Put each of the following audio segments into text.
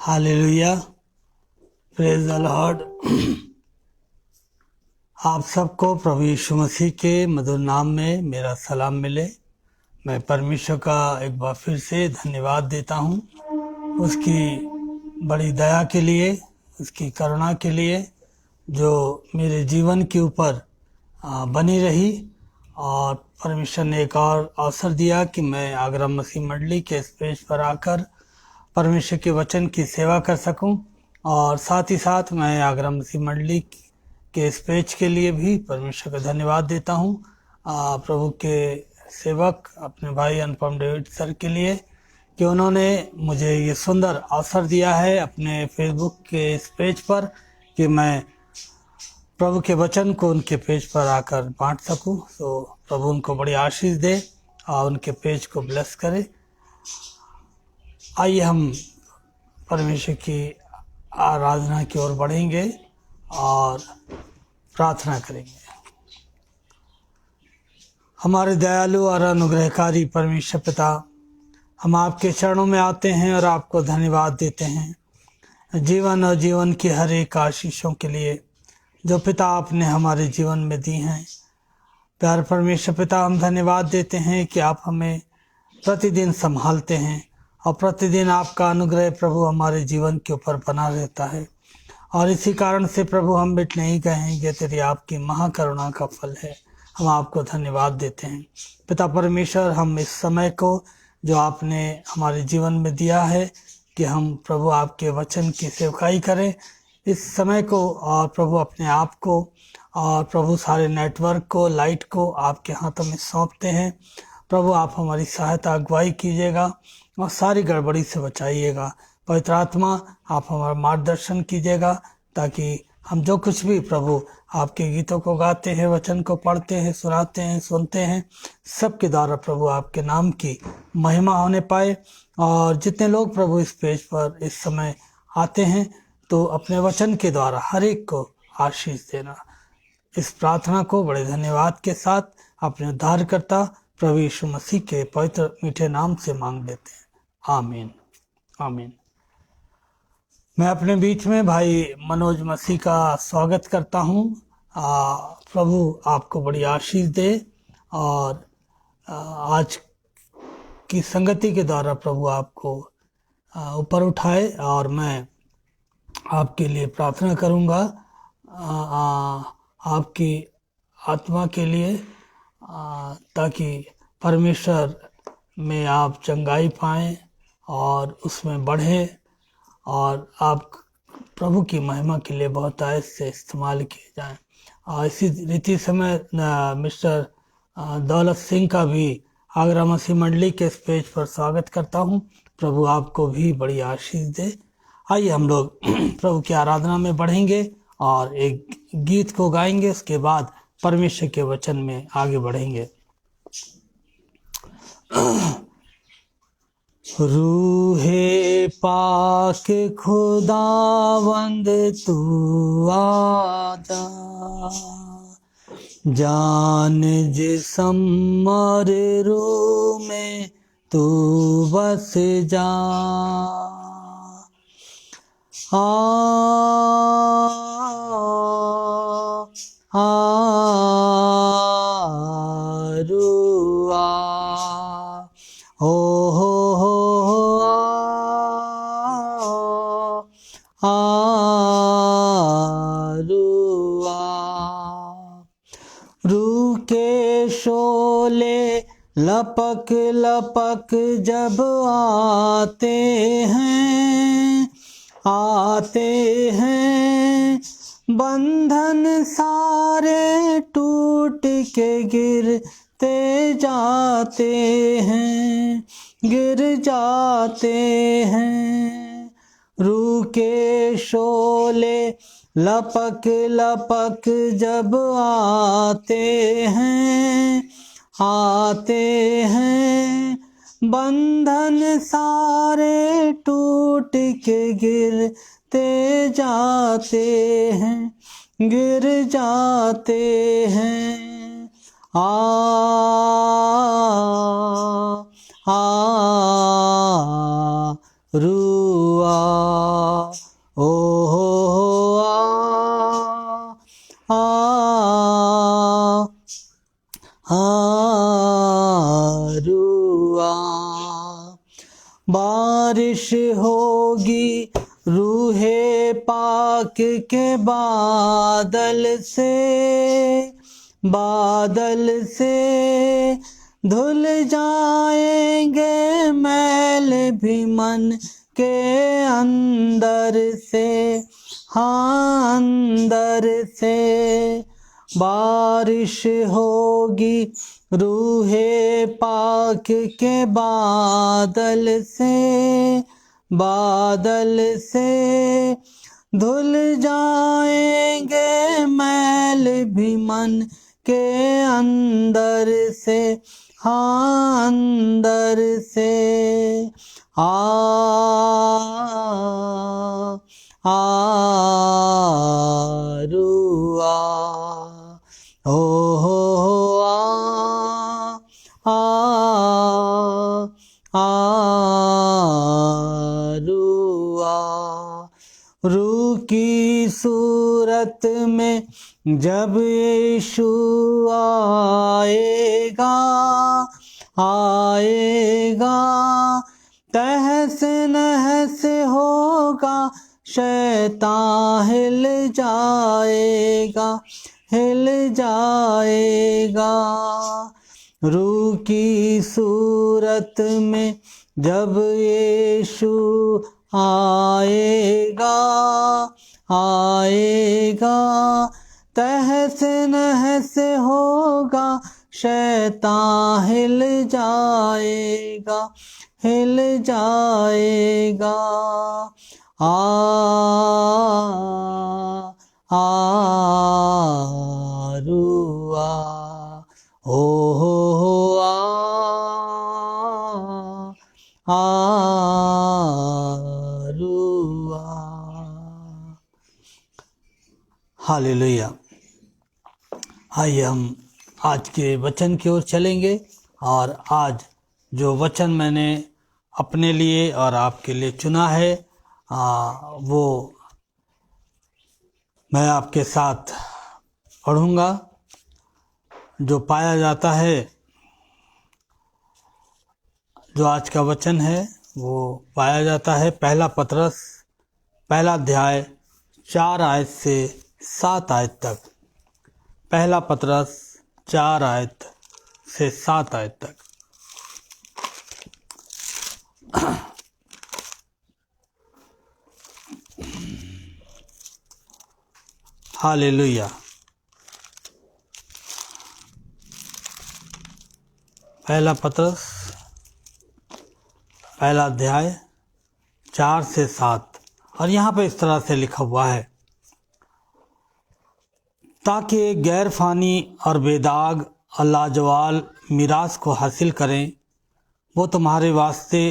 Hallelujah, praise the Lord. आप सबको प्रभु यीशु मसीह के मधुर नाम में मेरा सलाम मिले। मैं परमेश्वर का एक बार फिर से धन्यवाद देता हूँ, उसकी बड़ी दया के लिए, उसकी करुणा के लिए जो मेरे जीवन के ऊपर बनी रही। और परमेश्वर ने एक और अवसर दिया कि मैं आगरा मसीह मंडली के स्टेज पर आकर परमेश्वर के वचन की सेवा कर सकूं। और साथ ही साथ मैं आगरा मसीह मंडली के इस पेज के लिए भी परमेश्वर का धन्यवाद देता हूं, प्रभु के सेवक अपने भाई अनुपम डेविड सर के लिए कि उन्होंने मुझे ये सुंदर अवसर दिया है अपने फेसबुक के इस पेज पर कि मैं प्रभु के वचन को उनके पेज पर आकर बांट सकूं। तो प्रभु उनको बड़ी आशीष दे और उनके पेज को ब्लेस करे। आइए हम परमेश्वर की आराधना की ओर बढ़ेंगे और प्रार्थना करेंगे। हमारे दयालु और अनुग्रहकारी परमेश्वर पिता, हम आपके चरणों में आते हैं और आपको धन्यवाद देते हैं जीवन और जीवन की हर एक आशीषों के लिए जो पिता आपने हमारे जीवन में दी हैं। प्यार परमेश्वर पिता, हम धन्यवाद देते हैं कि आप हमें प्रतिदिन संभालते हैं और प्रतिदिन आपका अनुग्रह प्रभु हमारे जीवन के ऊपर बना रहता है। और इसी कारण से प्रभु हम मिट नहीं गए हैं, ये तेरी आपकी महाकरुणा का फल है। हम आपको धन्यवाद देते हैं पिता परमेश्वर। हम इस समय को जो आपने हमारे जीवन में दिया है कि हम प्रभु आपके वचन की सेवकाई करें, इस समय को और प्रभु अपने आप को और प्रभु सारे नेटवर्क को, लाइट को आपके हाथों में सौंपते हैं। प्रभु आप हमारी सहायता अगुवाई कीजिएगा और सारी गड़बड़ी से बचाइएगा। पवित्र आत्मा आप हमारा मार्गदर्शन कीजिएगा ताकि हम जो कुछ भी प्रभु आपके गीतों को गाते हैं, वचन को पढ़ते हैं, सुनाते हैं, सुनते हैं, सबके द्वारा प्रभु आपके नाम की महिमा होने पाए। और जितने लोग प्रभु इस पेज पर इस समय आते हैं तो अपने वचन के द्वारा हर एक को आशीष देना। इस प्रार्थना को बड़े धन्यवाद के साथ अपने उद्धारकर्ता प्रभु यीशु मसीह के पवित्र मीठे नाम से मांग लेते हैं, आमीन आमीन। मैं अपने बीच में भाई मनोज मसीह का स्वागत करता हूँ। प्रभु आपको बड़ी आशीष दे और आज की संगति के द्वारा प्रभु आपको ऊपर उठाए। और मैं आपके लिए प्रार्थना करूँगा आपकी आत्मा के लिए, ताकि परमेश्वर में आप चंगाई पाएँ और उसमें बढ़े और आप प्रभु की महिमा के लिए बहुत आयत से इस्तेमाल किए जाएं। और इसी रीति से मैं मिस्टर दौलत सिंह का भी आगरा मसीह मंडली के इस पेज पर स्वागत करता हूं। प्रभु आपको भी बड़ी आशीष दे। आइए हम लोग प्रभु की आराधना में बढ़ेंगे और एक गीत को गाएंगे, उसके बाद परमेश्वर के वचन में आगे बढ़ेंगे। रूहे पाक खुदावंद तू आजा, जान जिस्म और रूह में तू बस जा। रुआ रूह के शोले लपक लपक जब आते हैं बंधन सारे टूट के गिरते जाते हैं। रूह के शोले लपक लपक जब आते हैं बंधन सारे टूट के गिरते जाते हैं। रुआ ओ हो आ रुआ। बारिश होगी रूहे पाक के बादल से धुल जाएंगे मैल भी मन के अंदर से, हाँ अंदर से। बारिश होगी रूहे पाक के बादल से धुल जाएंगे मैल भी मन के अंदर से, हाँ अंदर से। रुआ ओ हो रुआ। रूह की सूरत में जब यीशु आएगा तहस नहस होगा, शैतान हिल जाएगा। रूह की सूरत में जब यीशु आएगा तहस नहस होगा, शैतान हिल जाएगा। रुआ ओ हो रुआ। हालेलुया। आइए हम आज के वचन की ओर चलेंगे, और आज जो वचन मैंने अपने लिए और आपके लिए चुना है वो मैं आपके साथ पढ़ूंगा। जो पाया जाता है, जो आज का वचन है वो पाया जाता है पहला पतरस पहला अध्याय 4 आयत से 7 आयत तक। पहला पतरस 4 आयत से 7 आयत तक। हालेलुया। पहला पतरस पहला अध्याय 4 से 7, और यहाँ पे इस तरह से लिखा हुआ है, ताकि गैर फानी और बेदाग और लाजवाल मीरास को हासिल करें, वो तुम्हारे वास्ते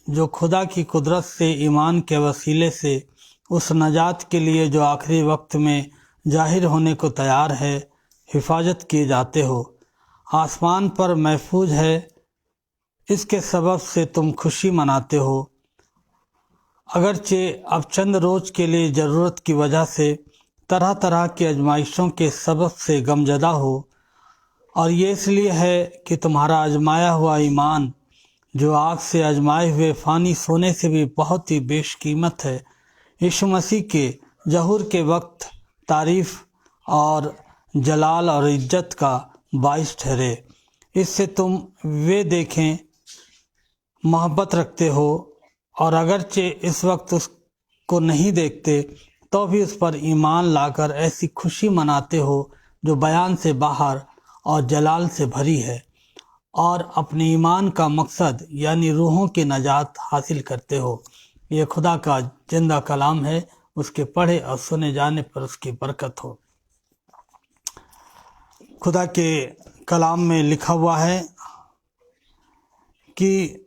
जो खुदा की कुदरत से ईमान के वसीले से उस नजात के लिए जो आखिरी वक्त में जाहिर होने को तैयार है हिफाजत किए जाते हो। आसमान पर महफूज है, इसके सबब से तुम खुशी मनाते हो, अगरचे अब चंद रोज के लिए ज़रूरत की वजह से तरह तरह की आजमाइशों के सबब से गमजदा हो। और ये इसलिए है कि तुम्हारा आजमाया हुआ ईमान, जो आग से आजमाए हुए फ़ानी सोने से भी बहुत ही बेशकीमत है, यीशु मसीह के ज़हूर के वक्त तारीफ़ और जलाल और इज्जत का बाइस ठहरे। इससे तुम वे देखें मोहब्बत रखते हो, और अगरचे इस वक्त उसको नहीं देखते तो भी उस पर ईमान लाकर ऐसी खुशी मनाते हो जो बयान से बाहर और जलाल से भरी है, और अपने ईमान का मकसद यानी रूहों की नजात हासिल करते हो। ये खुदा का जिंदा कलाम है, उसके पढ़े और सुने जाने पर उसकी बरकत हो। खुदा के कलाम में लिखा हुआ है कि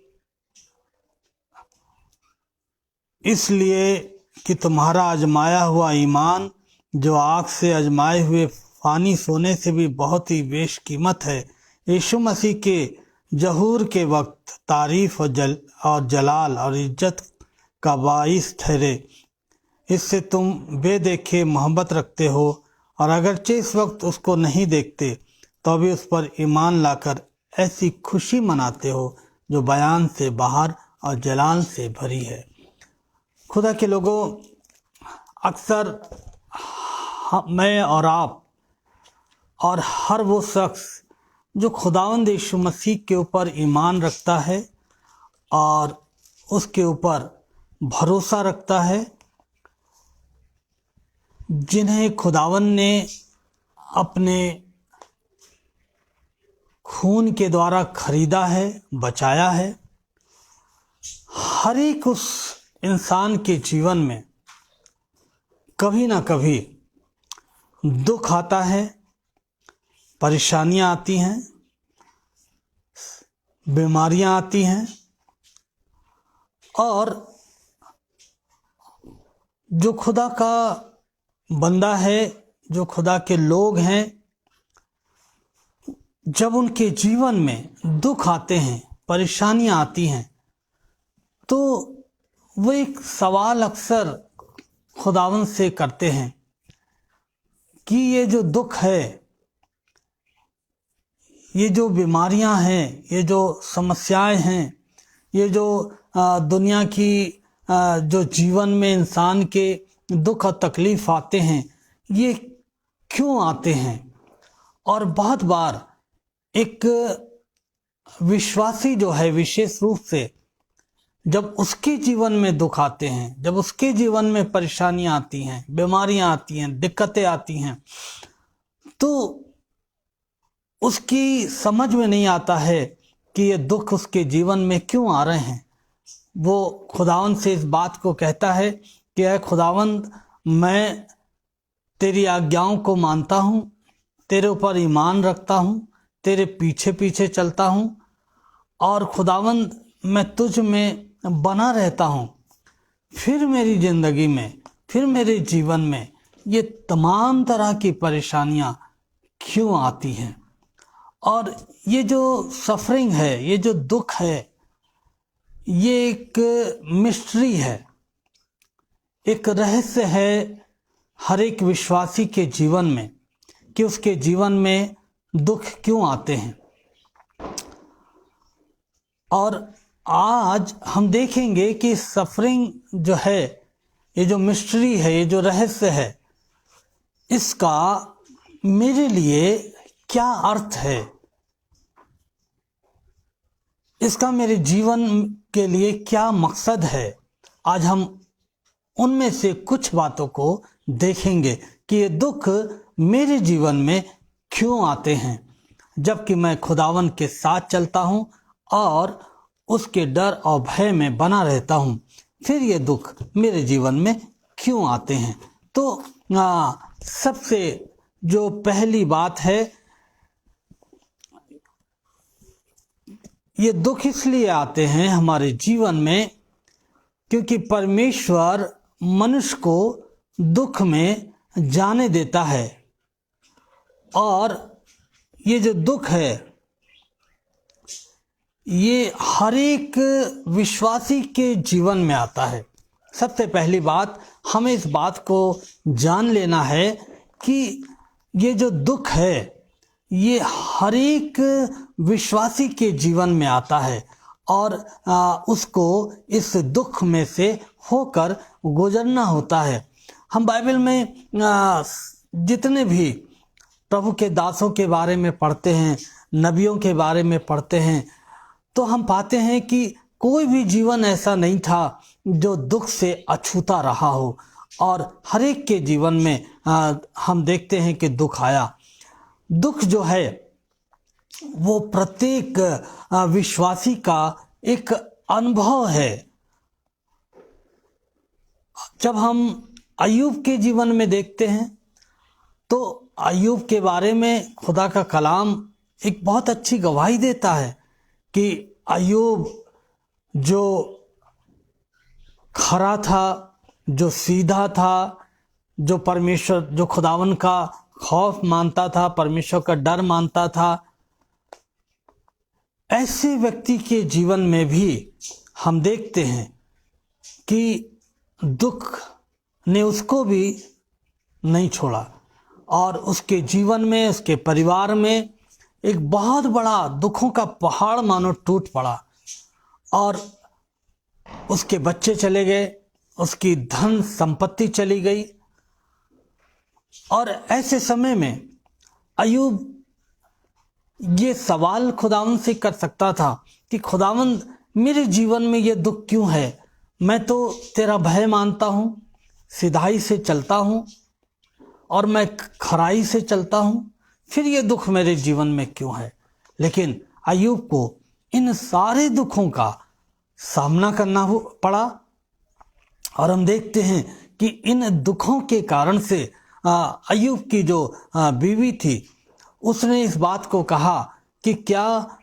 इसलिए कि तुम्हारा आजमाया हुआ ईमान, जो आग से आजमाए हुए फ़ानी सोने से भी बहुत ही बेशकीमत है, यीशु मसीह के ज़हूर के वक्त तारीफ़ और जलाल और इज्जत का बाइस ठहरे। इससे तुम बेदेखे मोहब्बत रखते हो और अगरचे इस वक्त उसको नहीं देखते तो भी उस पर ईमान लाकर ऐसी खुशी मनाते हो जो बयान से बाहर और जलाल से भरी है। खुदा के लोगों, अक्सर मैं और आप और हर वो शख्स जो खुदावंद यीशु मसीह के ऊपर ईमान रखता है और उसके ऊपर भरोसा रखता है, जिन्हें खुदावंद ने अपने खून के द्वारा खरीदा है, बचाया है, हर एक उस इंसान के जीवन में कभी ना कभी दुख आता है, परेशानियां आती हैं, बीमारियां आती हैं और जो खुदा का बंदा है, जो खुदा के लोग हैं, जब उनके जीवन में दुख आते हैं, परेशानियां आती हैं, तो वो एक सवाल अक्सर खुदावंद से करते हैं कि ये जो दुख है, ये जो बीमारियां हैं, ये जो समस्याएं हैं, ये जो दुनिया की जो जीवन में इंसान के दुख और तकलीफ आते हैं, ये क्यों आते हैं। और बहुत बार एक विश्वासी जो है, विशेष रूप से जब उसके जीवन में दुख आते हैं, जब उसके जीवन में परेशानियां आती हैं, बीमारियां आती हैं, दिक्कतें आती हैं, तो उसकी समझ में नहीं आता है कि ये दुख उसके जीवन में क्यों आ रहे हैं। वो खुदावंद से इस बात को कहता है कि ऐ खुदावंद, मैं तेरी आज्ञाओं को मानता हूँ, तेरे ऊपर ईमान रखता हूँ, तेरे पीछे पीछे चलता हूँ और खुदावंद मैं तुझ में बना रहता हूँ। फिर मेरी ज़िंदगी में, फिर मेरे जीवन में ये तमाम तरह की परेशानियाँ क्यों आती हैं। और ये जो सफरिंग है, ये जो दुख है, ये एक मिस्ट्री है, एक रहस्य है हर एक विश्वासी के जीवन में कि उसके जीवन में दुख क्यों आते हैं। और आज हम देखेंगे कि सफरिंग जो है, ये जो मिस्ट्री है, ये जो रहस्य है, इसका मेरे लिए क्या अर्थ है, इसका मेरे जीवन के लिए क्या मकसद है। आज हम उनमें से कुछ बातों को देखेंगे कि ये दुख मेरे जीवन में क्यों आते हैं, जबकि मैं खुदावन के साथ चलता हूँ और उसके डर और भय में बना रहता हूँ। फिर ये दुख मेरे जीवन में क्यों आते हैं। तो सबसे जो पहली बात है, ये दुख इसलिए आते हैं हमारे जीवन में क्योंकि परमेश्वर मनुष्य को दुख में जाने देता है। और ये जो दुख है, ये हर एक विश्वासी के जीवन में आता है। सबसे पहली बात, हमें इस बात को जान लेना है कि ये जो दुख है, ये हर एक विश्वासी के जीवन में आता है और उसको इस दुख में से होकर गुजरना होता है। हम बाइबल में जितने भी प्रभु के दासों के बारे में पढ़ते हैं, नबियों के बारे में पढ़ते हैं, तो हम पाते हैं कि कोई भी जीवन ऐसा नहीं था जो दुख से अछूता रहा हो। और हर एक के जीवन में हम देखते हैं कि दुख आया। दुख जो है वो प्रत्येक विश्वासी का एक अनुभव है। जब हम अय्यूब के जीवन में देखते हैं तो अय्यूब के बारे में खुदा का कलाम एक बहुत अच्छी गवाही देता है कि अय्यूब जो खरा था, जो सीधा था, जो परमेश्वर, जो खुदावन का खौफ मानता था, परमेश्वर का डर मानता था, ऐसे व्यक्ति के जीवन में भी हम देखते हैं कि दुख ने उसको भी नहीं छोड़ा और उसके जीवन में, उसके परिवार में एक बहुत बड़ा दुखों का पहाड़ मानो टूट पड़ा और उसके बच्चे चले गए, उसकी धन संपत्ति चली गई। और ऐसे समय में अय्यूब ये सवाल खुदावंद से कर सकता था कि खुदावंद, मेरे जीवन में ये दुख क्यों है? मैं तो तेरा भय मानता हूँ, सिधाई से चलता हूँ और मैं खराई से चलता हूँ, फिर ये दुख मेरे जीवन में क्यों है? लेकिन अय्यूब को इन सारे दुखों का सामना करना पड़ा और हम देखते हैं कि इन दुखों के कारण से अय्यूब की जो बीवी थी, उसने इस बात को कहा कि क्या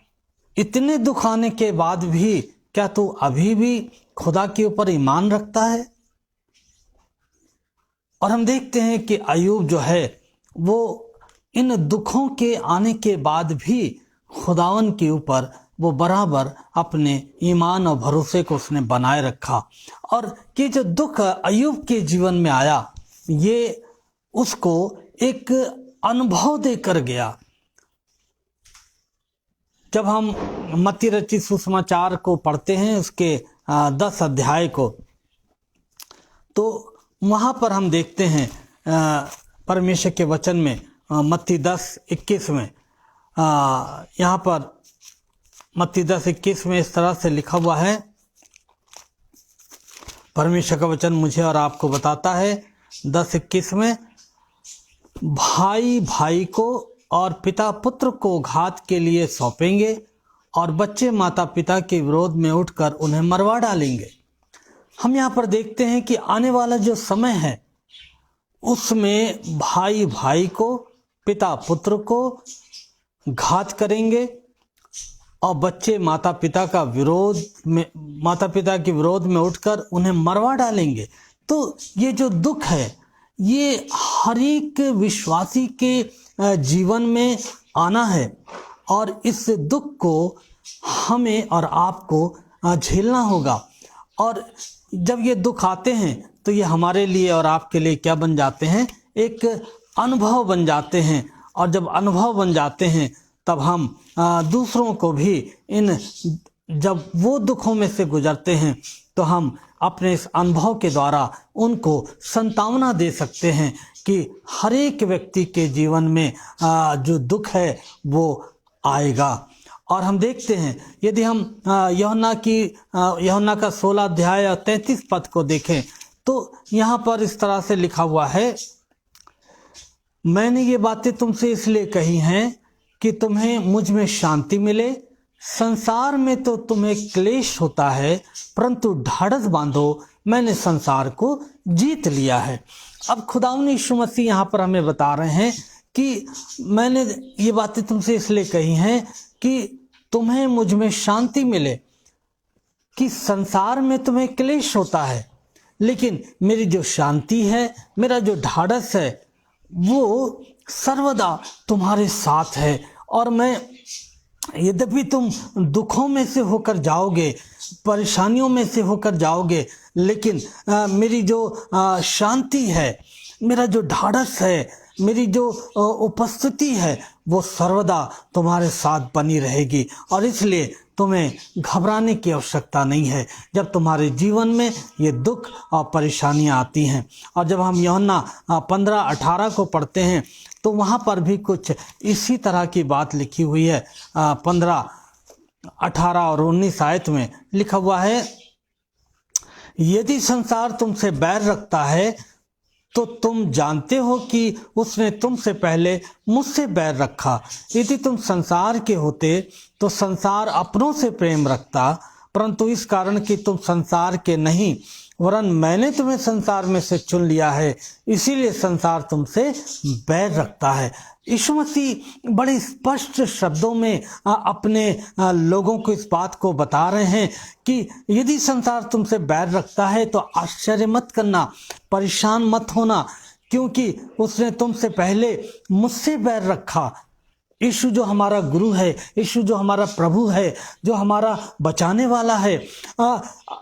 इतने दुख आने के बाद भी क्या तू अभी भी खुदा के ऊपर ईमान रखता है? और हम देखते हैं कि अय्यूब जो है वो इन दुखों के आने के बाद भी खुदावन के ऊपर वो बराबर अपने ईमान और भरोसे को उसने बनाए रखा। और ये जो दुख अय्यूब के जीवन में आया, ये उसको एक अनुभव देकर गया। जब हम मत्ती रचित सुसमाचार को पढ़ते हैं, उसके 10 अध्याय को, तो वहाँ पर हम देखते हैं परमेश्वर के वचन में मत्ती 10:21 में, यहाँ पर मत्ती 10:21 में इस तरह से लिखा हुआ है। परमेश्वर का वचन मुझे और आपको बताता है 10:21 में, भाई भाई को और पिता पुत्र को घात के लिए सौंपेंगे और बच्चे माता पिता के विरोध में उठकर उन्हें मरवा डालेंगे। हम यहाँ पर देखते हैं कि आने वाला जो समय है उसमें भाई भाई को, पिता पुत्र को घात करेंगे और बच्चे माता पिता के विरोध में उठकर उन्हें मरवा डालेंगे। तो ये जो दुख है, ये हर एक विश्वासी के जीवन में आना है और इस दुख को हमें और आपको झेलना होगा। और जब ये दुख आते हैं तो ये हमारे लिए और आपके लिए क्या बन जाते हैं? एक अनुभव बन जाते हैं। और जब अनुभव बन जाते हैं तब हम दूसरों को भी जब वो दुखों में से गुजरते हैं तो हम अपने इस अनुभव के द्वारा उनको संतावना दे सकते हैं कि हर एक व्यक्ति के जीवन में जो दुख है वो आएगा। और हम देखते हैं, यदि हम यूहन्ना का 16 अध्याय 33 पद को देखें तो यहाँ पर इस तरह से लिखा हुआ है, मैंने ये बातें तुमसे इसलिए कही हैं कि तुम्हें मुझ में शांति मिले। संसार में तो तुम्हें क्लेश होता है, परंतु ढाढ़स बांधो, मैंने संसार को जीत लिया है। अब खुदावंद यीशु मसीह यहाँ पर हमें बता रहे हैं कि मैंने ये बातें तुमसे इसलिए कही हैं कि तुम्हें मुझ में शांति मिले। कि संसार में तुम्हें क्लेश होता है, लेकिन मेरी जो शांति है, मेरा जो ढाढ़स है, वो सर्वदा तुम्हारे साथ है। और मैं, यद्यपि तुम दुखों में से होकर जाओगे, परेशानियों में से होकर जाओगे, लेकिन मेरी जो शांति है, मेरा जो ढाढ़स है, मेरी जो उपस्थिति है, वो सर्वदा तुम्हारे साथ बनी रहेगी। और इसलिए तुम्हें घबराने की आवश्यकता नहीं है जब तुम्हारे जीवन में ये दुख और परेशानियां आती हैं। और जब हम यूहन्ना 15:18 को पढ़ते हैं तो वहाँ पर भी कुछ इसी तरह की बात लिखी हुई है। 15, 18 और 19 आयत में लिखा हुआ है, यदि संसार तुमसे बैर रखता है तो तुम जानते हो कि उसने तुमसे पहले मुझसे बैर रखा। यदि तुम संसार के होते तो संसार अपनों से प्रेम रखता, परंतु इस कारण कि तुम संसार के नहीं, वरन मैंने तुम्हें संसार में से चुन लिया है, इसीलिए संसार तुमसे बैर रखता है। यीशु मसीह बड़े स्पष्ट शब्दों में अपने लोगों को इस बात को बता रहे हैं कि यदि संसार तुमसे बैर रखता है तो आश्चर्य मत करना, परेशान मत होना, क्योंकि उसने तुमसे पहले मुझसे बैर रखा। यीशु जो हमारा गुरु है, यीशु जो हमारा प्रभु है, जो हमारा बचाने वाला है,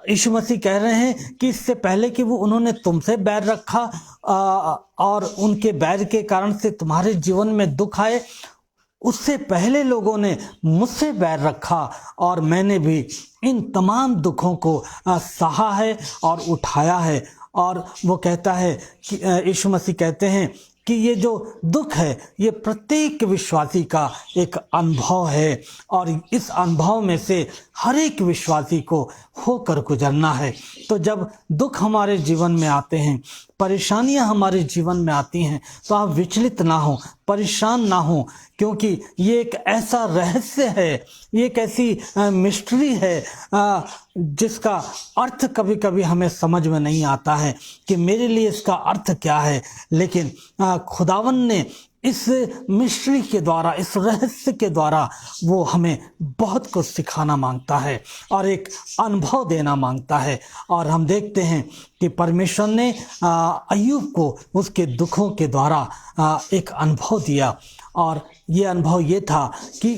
यीशु मसीह कह रहे हैं कि इससे पहले कि उन्होंने तुमसे बैर रखा और उनके बैर के कारण से तुम्हारे जीवन में दुख आए, उससे पहले लोगों ने मुझसे बैर रखा और मैंने भी इन तमाम दुखों को सहा है और उठाया है। और वो कहता है कि यीशु मसीह कहते हैं कि ये जो दुख है ये प्रत्येक विश्वासी का एक अनुभव है और इस अनुभव में से हर एक विश्वासी को होकर गुजरना है। तो जब दुख हमारे जीवन में आते हैं, परेशानियां हमारे जीवन में आती हैं, तो आप विचलित ना हो, परेशान ना हो, क्योंकि ये एक ऐसा रहस्य है, ये एक ऐसी मिस्ट्री है जिसका अर्थ कभी कभी हमें समझ में नहीं आता है कि मेरे लिए इसका अर्थ क्या है। लेकिन खुदावन ने इस मिस्ट्री के द्वारा, इस रहस्य के द्वारा वो हमें बहुत कुछ सिखाना मांगता है और एक अनुभव देना मांगता है। और हम देखते हैं कि परमेश्वर ने अय्यूब को उसके दुखों के द्वारा एक अनुभव दिया और ये अनुभव ये था कि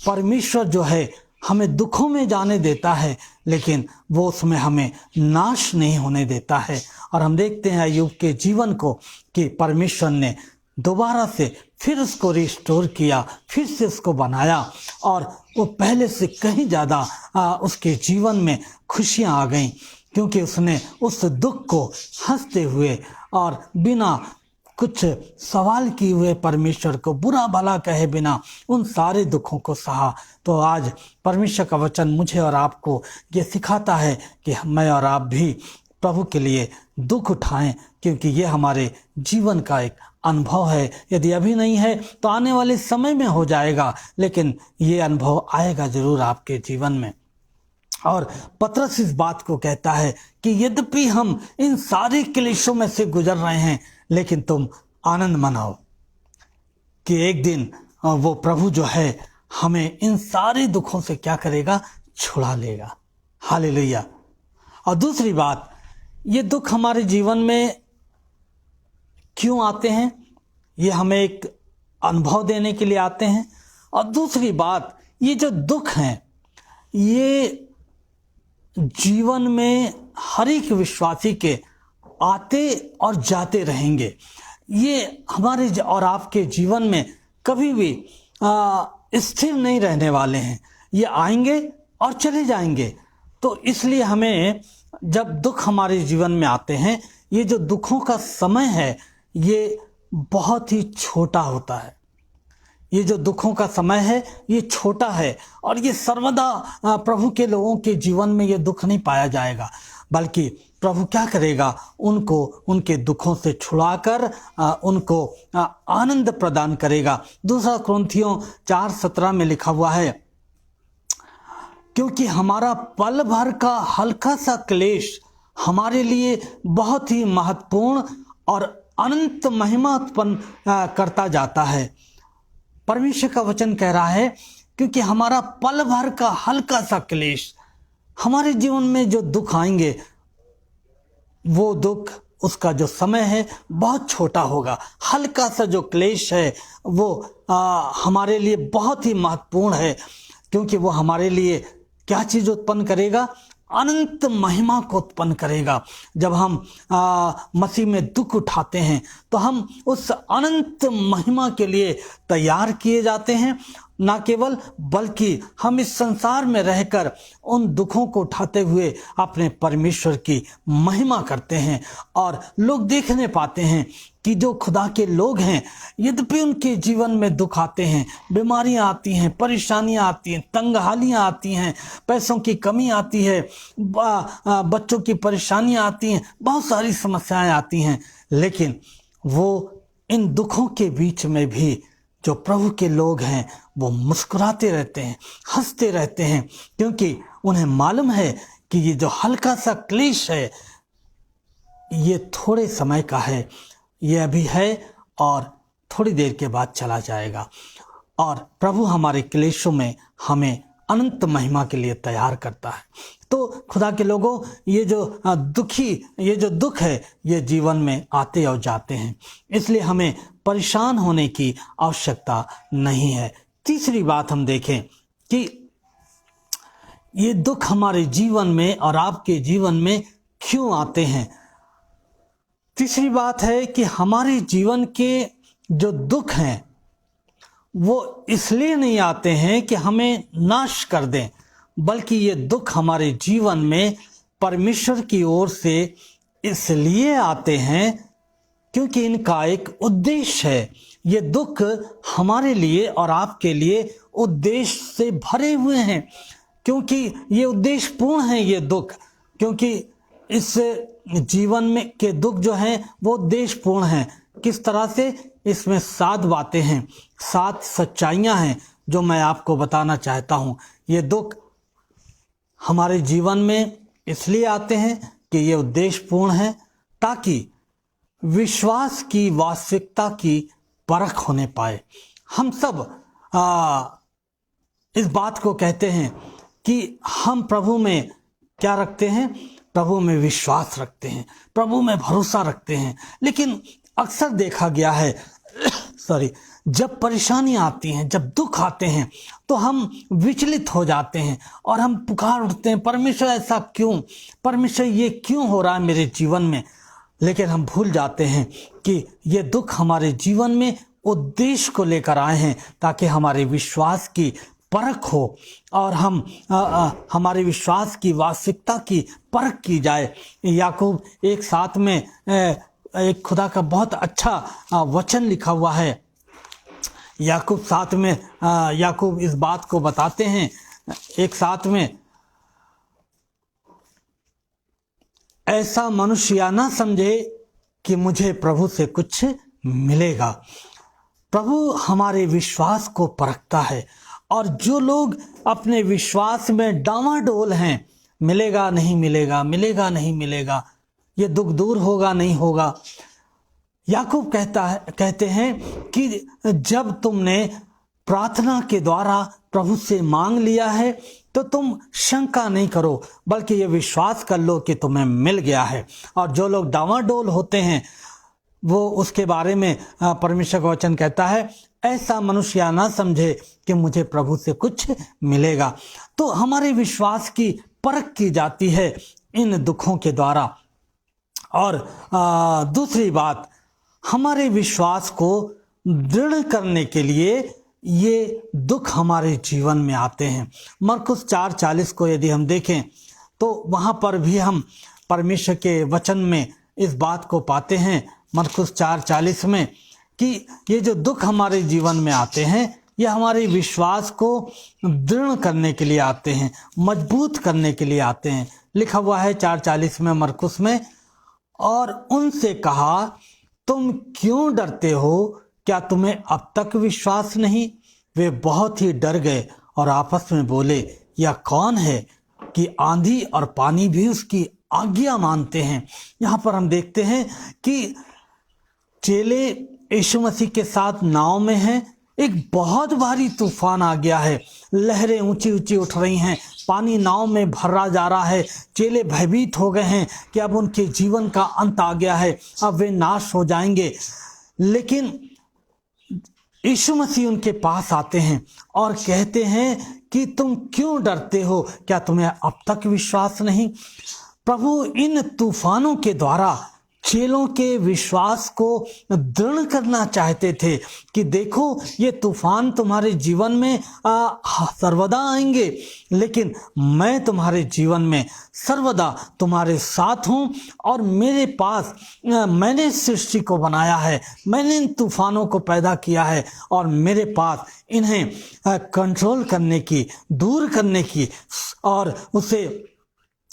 परमेश्वर जो है हमें दुखों में जाने देता है, लेकिन वो उसमें हमें नाश नहीं होने देता है। और हम देखते हैं अय्यूब के जीवन को कि परमेश्वर ने दोबारा से फिर उसको रिस्टोर किया, फिर से उसको बनाया और वो पहले से कहीं ज़्यादा उसके जीवन में खुशियाँ आ गईं, क्योंकि उसने उस दुख को हंसते हुए और बिना कुछ सवाल किए हुए परमेश्वर को बुरा भला कहे बिना उन सारे दुखों को सहा। तो आज परमेश्वर का वचन मुझे और आपको ये सिखाता है कि मैं और आप भी प्रभु के लिए दुख उठाएं, क्योंकि ये हमारे जीवन का एक अनुभव है। यदि अभी नहीं है तो आने वाले समय में हो जाएगा, लेकिन ये अनुभव आएगा जरूर आपके जीवन में। और पतरस इस बात को कहता है कि यद्यपि हम इन सारे क्लेशों में से गुजर रहे हैं, लेकिन तुम आनंद मनाओ कि एक दिन वो प्रभु जो है हमें इन सारे दुखों से क्या करेगा, छुड़ा लेगा। हालेलुया। और दूसरी बात, ये दुख हमारे जीवन में क्यों आते हैं? ये हमें एक अनुभव देने के लिए आते हैं। और दूसरी बात, ये जो दुख हैं ये जीवन में हर एक विश्वासी के आते और जाते रहेंगे। ये हमारे और आपके जीवन में कभी भी स्थिर नहीं रहने वाले हैं, ये आएंगे और चले जाएंगे। तो इसलिए हमें जब दुख हमारे जीवन में आते हैं, ये जो दुखों का समय है ये बहुत ही छोटा होता है। ये जो दुखों का समय है ये छोटा है और ये सर्वदा प्रभु के लोगों के जीवन में ये दुख नहीं पाया जाएगा, बल्कि प्रभु क्या करेगा, उनको उनके दुखों से छुड़ाकर उनको आनंद प्रदान करेगा। दूसरा कुरिन्थियों 4:17 में लिखा हुआ है, क्योंकि हमारा पल भर का हल्का सा क्लेश हमारे लिए बहुत ही महत्वपूर्ण और अनंत महिमा उत्पन्न करता जाता है। परमेश्वर का वचन कह रहा है क्योंकि हमारा पल भर का हल्का सा क्लेश, हमारे जीवन में जो दुख आएंगे वो दुख, उसका जो समय है बहुत छोटा होगा। हल्का सा जो क्लेश है वो हमारे लिए बहुत ही महत्वपूर्ण है, क्योंकि वो हमारे लिए क्या चीज़ उत्पन्न करेगा, अनंत महिमा को उत्पन्न करेगा। जब हम मसीह में दुख उठाते हैं तो हम उस अनंत महिमा के लिए तैयार किए जाते हैं, ना केवल बल्कि हम इस संसार में रहकर उन दुखों को उठाते हुए अपने परमेश्वर की महिमा करते हैं। और लोग देखने पाते हैं कि जो खुदा के लोग हैं, यद्यपि उनके जीवन में दुख आते हैं, बीमारियां आती हैं, परेशानियां आती हैं, तंगहालियां आती हैं, पैसों की कमी आती है, बच्चों की परेशानियां आती हैं, बहुत सारी समस्याएं आती हैं, लेकिन वो इन दुखों के बीच में भी जो प्रभु के लोग हैं वो मुस्कुराते रहते हैं, हंसते रहते हैं, क्योंकि उन्हें मालूम है कि ये जो हल्का सा क्लेश है ये थोड़े समय का है, ये अभी है और थोड़ी देर के बाद चला जाएगा। और प्रभु हमारे क्लेशों में हमें अनंत महिमा के लिए तैयार करता है। तो खुदा के लोगों, ये जो दुख है ये जीवन में आते और जाते हैं, इसलिए हमें परेशान होने की आवश्यकता नहीं है। तीसरी बात हम देखें कि ये दुख हमारे जीवन में और आपके जीवन में क्यों आते हैं। तीसरी बात है कि हमारे जीवन के जो दुख हैं वो इसलिए नहीं आते हैं कि हमें नाश कर दें, बल्कि ये दुख हमारे जीवन में परमेश्वर की ओर से इसलिए आते हैं क्योंकि इनका एक उद्देश्य है। ये दुख हमारे लिए और आपके लिए उद्देश्य से भरे हुए हैं, क्योंकि ये उद्देश्यपूर्ण है ये दुख, क्योंकि इस जीवन में के दुख जो हैं वो उद्देश्यपूर्ण हैं। किस तरह से? इसमें 7 बातें हैं, 7 सच्चाइयां हैं जो मैं आपको बताना चाहता हूं। ये दुख हमारे जीवन में इसलिए आते हैं कि ये उद्देश्यपूर्ण है, ताकि विश्वास की वास्तविकता की परख होने पाए। हम सब इस बात को कहते हैं कि हम प्रभु में क्या रखते हैं? प्रभु में विश्वास रखते हैं, प्रभु में भरोसा रखते हैं। लेकिन अक्सर देखा गया है जब परेशानियां आती हैं, जब दुख आते हैं, तो हम विचलित हो जाते हैं और हम पुकार उठते हैं, परमेश्वर ऐसा क्यों, परमेश्वर ये क्यों हो रहा है मेरे जीवन में। लेकिन हम भूल जाते हैं कि ये दुख हमारे जीवन में उद्देश्य को लेकर आए हैं, ताकि हमारे विश्वास की परख हो और हम हमारे विश्वास की वास्तविकता की परख की जाए। याकूब 1:7 में एक खुदा का बहुत अच्छा वचन लिखा हुआ है। याकूब 7 में याकूब इस बात को बताते हैं 1:7 में, ऐसा मनुष्य या ना समझे कि मुझे प्रभु से कुछ मिलेगा। प्रभु हमारे विश्वास को परखता है, और जो लोग अपने विश्वास में डामाडोल हैं, मिलेगा नहीं मिलेगा, मिलेगा नहीं मिलेगा, ये दुख दूर होगा नहीं होगा, याकूब कहते हैं कि जब तुमने प्रार्थना के द्वारा प्रभु से मांग लिया है तो तुम शंका नहीं करो, बल्कि ये विश्वास कर लो कि तुम्हें मिल गया है। और जो लोग डामाडोल होते हैं, वो उसके बारे में परमेश्वर का वचन कहता है, ऐसा मनुष्य ना समझे कि मुझे प्रभु से कुछ मिलेगा। तो हमारे विश्वास की परख की जाती है इन दुखों के द्वारा। और दूसरी बात, हमारे विश्वास को दृढ़ करने के लिए ये दुख हमारे जीवन में आते हैं। मरकुस 4:40 को यदि हम देखें तो वहाँ पर भी हम परमेश्वर के वचन में इस बात को पाते हैं, मरकुस 4:40 में, कि ये जो दुख हमारे जीवन में आते हैं, ये हमारे विश्वास को दृढ़ करने के लिए आते हैं, मजबूत करने के लिए आते हैं। लिखा हुआ है 4:40 में मरकुस में, और उनसे कहा, तुम क्यों डरते हो? क्या तुम्हें अब तक विश्वास नहीं? वे बहुत ही डर गए और आपस में बोले, यह कौन है कि आंधी और पानी भी उसकी आज्ञा मानते हैं। यहाँ पर हम देखते हैं कि चेले यीशु मसीह के साथ नाव में हैं, एक बहुत भारी तूफान आ गया है, लहरें ऊंची ऊंची उठ रही हैं, पानी नाव में भरा जा रहा है। चेले भयभीत हो गए हैं कि अब उनके जीवन का अंत आ गया है, अब वे नाश हो जाएंगे। लेकिन यीशु मसीह उनके पास आते हैं और कहते हैं कि तुम क्यों डरते हो? क्या तुम्हें अब तक विश्वास नहीं? प्रभु इन तूफानों के द्वारा चेलों के विश्वास को दृढ़ करना चाहते थे कि देखो, ये तूफान तुम्हारे जीवन में सर्वदा आएंगे, लेकिन मैं तुम्हारे जीवन में सर्वदा तुम्हारे साथ हूँ। और मेरे पास मैंने सृष्टि को बनाया है, मैंने इन तूफानों को पैदा किया है, और मेरे पास इन्हें कंट्रोल करने की, दूर करने की और उसे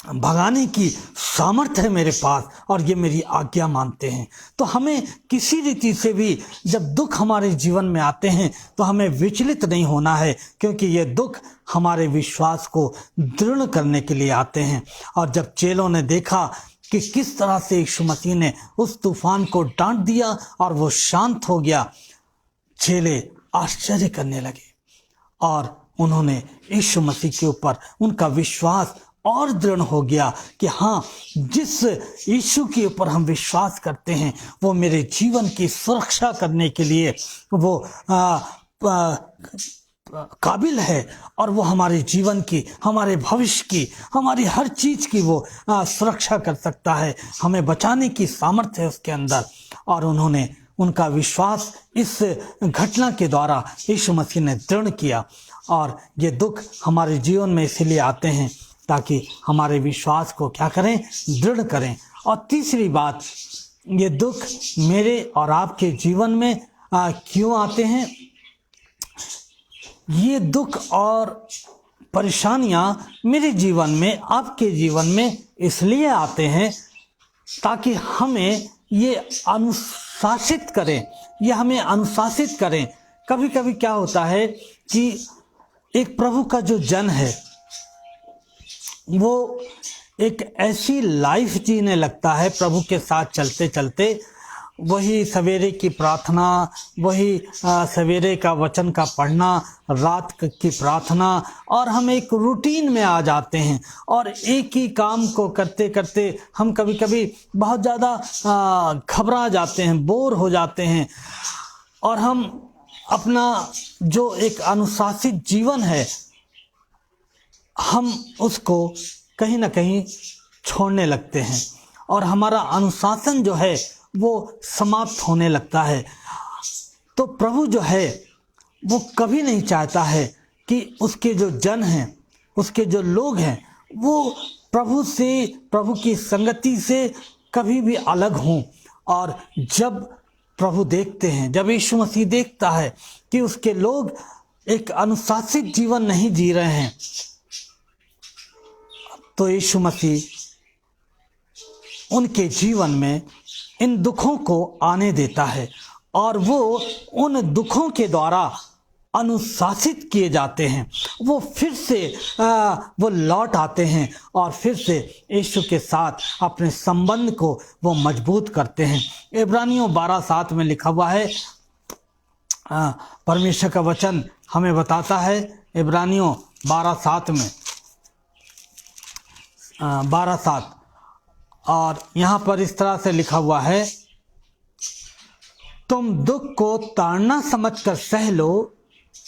भगाने की सामर्थ्य है मेरे पास, और ये मेरी आज्ञा मानते हैं। तो हमें किसी रीति से भी जब दुख हमारे जीवन में आते हैं तो हमें विचलित नहीं होना है, क्योंकि ये दुख हमारे विश्वास को दृढ़ करने के लिए आते हैं। और जब चेलों ने देखा कि किस तरह से यीशु मसीह ने उस तूफान को डांट दिया और वो शांत हो गया, चेले आश्चर्य करने लगे और उन्होंने यीशु मसीह के ऊपर उनका विश्वास और दृढ़ हो गया कि हाँ, जिस यीशु के ऊपर हम विश्वास करते हैं वो मेरे जीवन की सुरक्षा करने के लिए वो काबिल है, और वो हमारे जीवन की, हमारे भविष्य की, हमारी हर चीज़ की वो सुरक्षा कर सकता है। हमें बचाने की सामर्थ्य है उसके अंदर। और उन्होंने उनका विश्वास इस घटना के द्वारा यीशु मसीह ने दृढ़ किया। और ये दुख हमारे जीवन में इसलिए आते हैं ताकि हमारे विश्वास को क्या करें, दृढ़ करें। और तीसरी बात, ये दुख मेरे और आपके जीवन में क्यों आते हैं? ये दुख और परेशानियां मेरे जीवन में, आपके जीवन में इसलिए आते हैं ताकि हमें ये अनुशासित करें, ये हमें अनुशासित करें। कभी कभी क्या होता है कि एक प्रभु का जो जन है वो एक ऐसी लाइफ जीने लगता है प्रभु के साथ चलते चलते, वही सवेरे की प्रार्थना, वही सवेरे का वचन का पढ़ना, रात की प्रार्थना, और हम एक रूटीन में आ जाते हैं और एक ही काम को करते करते हम कभी कभी बहुत ज़्यादा घबरा जाते हैं, बोर हो जाते हैं, और हम अपना जो एक अनुशासित जीवन है हम उसको कहीं ना कहीं छोड़ने लगते हैं और हमारा अनुशासन जो है वो समाप्त होने लगता है। तो प्रभु जो है वो कभी नहीं चाहता है कि उसके जो जन हैं, उसके जो लोग हैं, वो प्रभु से, प्रभु की संगति से कभी भी अलग हों। और जब प्रभु देखते हैं, जब यीशु मसीह देखता है कि उसके लोग एक अनुशासित जीवन नहीं जी रहे हैं, तो यीशु मसीह उनके जीवन में इन दुखों को आने देता है और वो उन दुखों के द्वारा अनुशासित किए जाते हैं। वो फिर से वो लौट आते हैं और फिर से यीशु के साथ अपने संबंध को वो मजबूत करते हैं। इब्रानियों 12:7 में लिखा हुआ है, परमेश्वर का वचन हमें बताता है, इब्रानियों 12:7 में 12:7, और यहाँ पर इस तरह से लिखा हुआ है, तुम दुख को ताड़ना समझकर सह लो,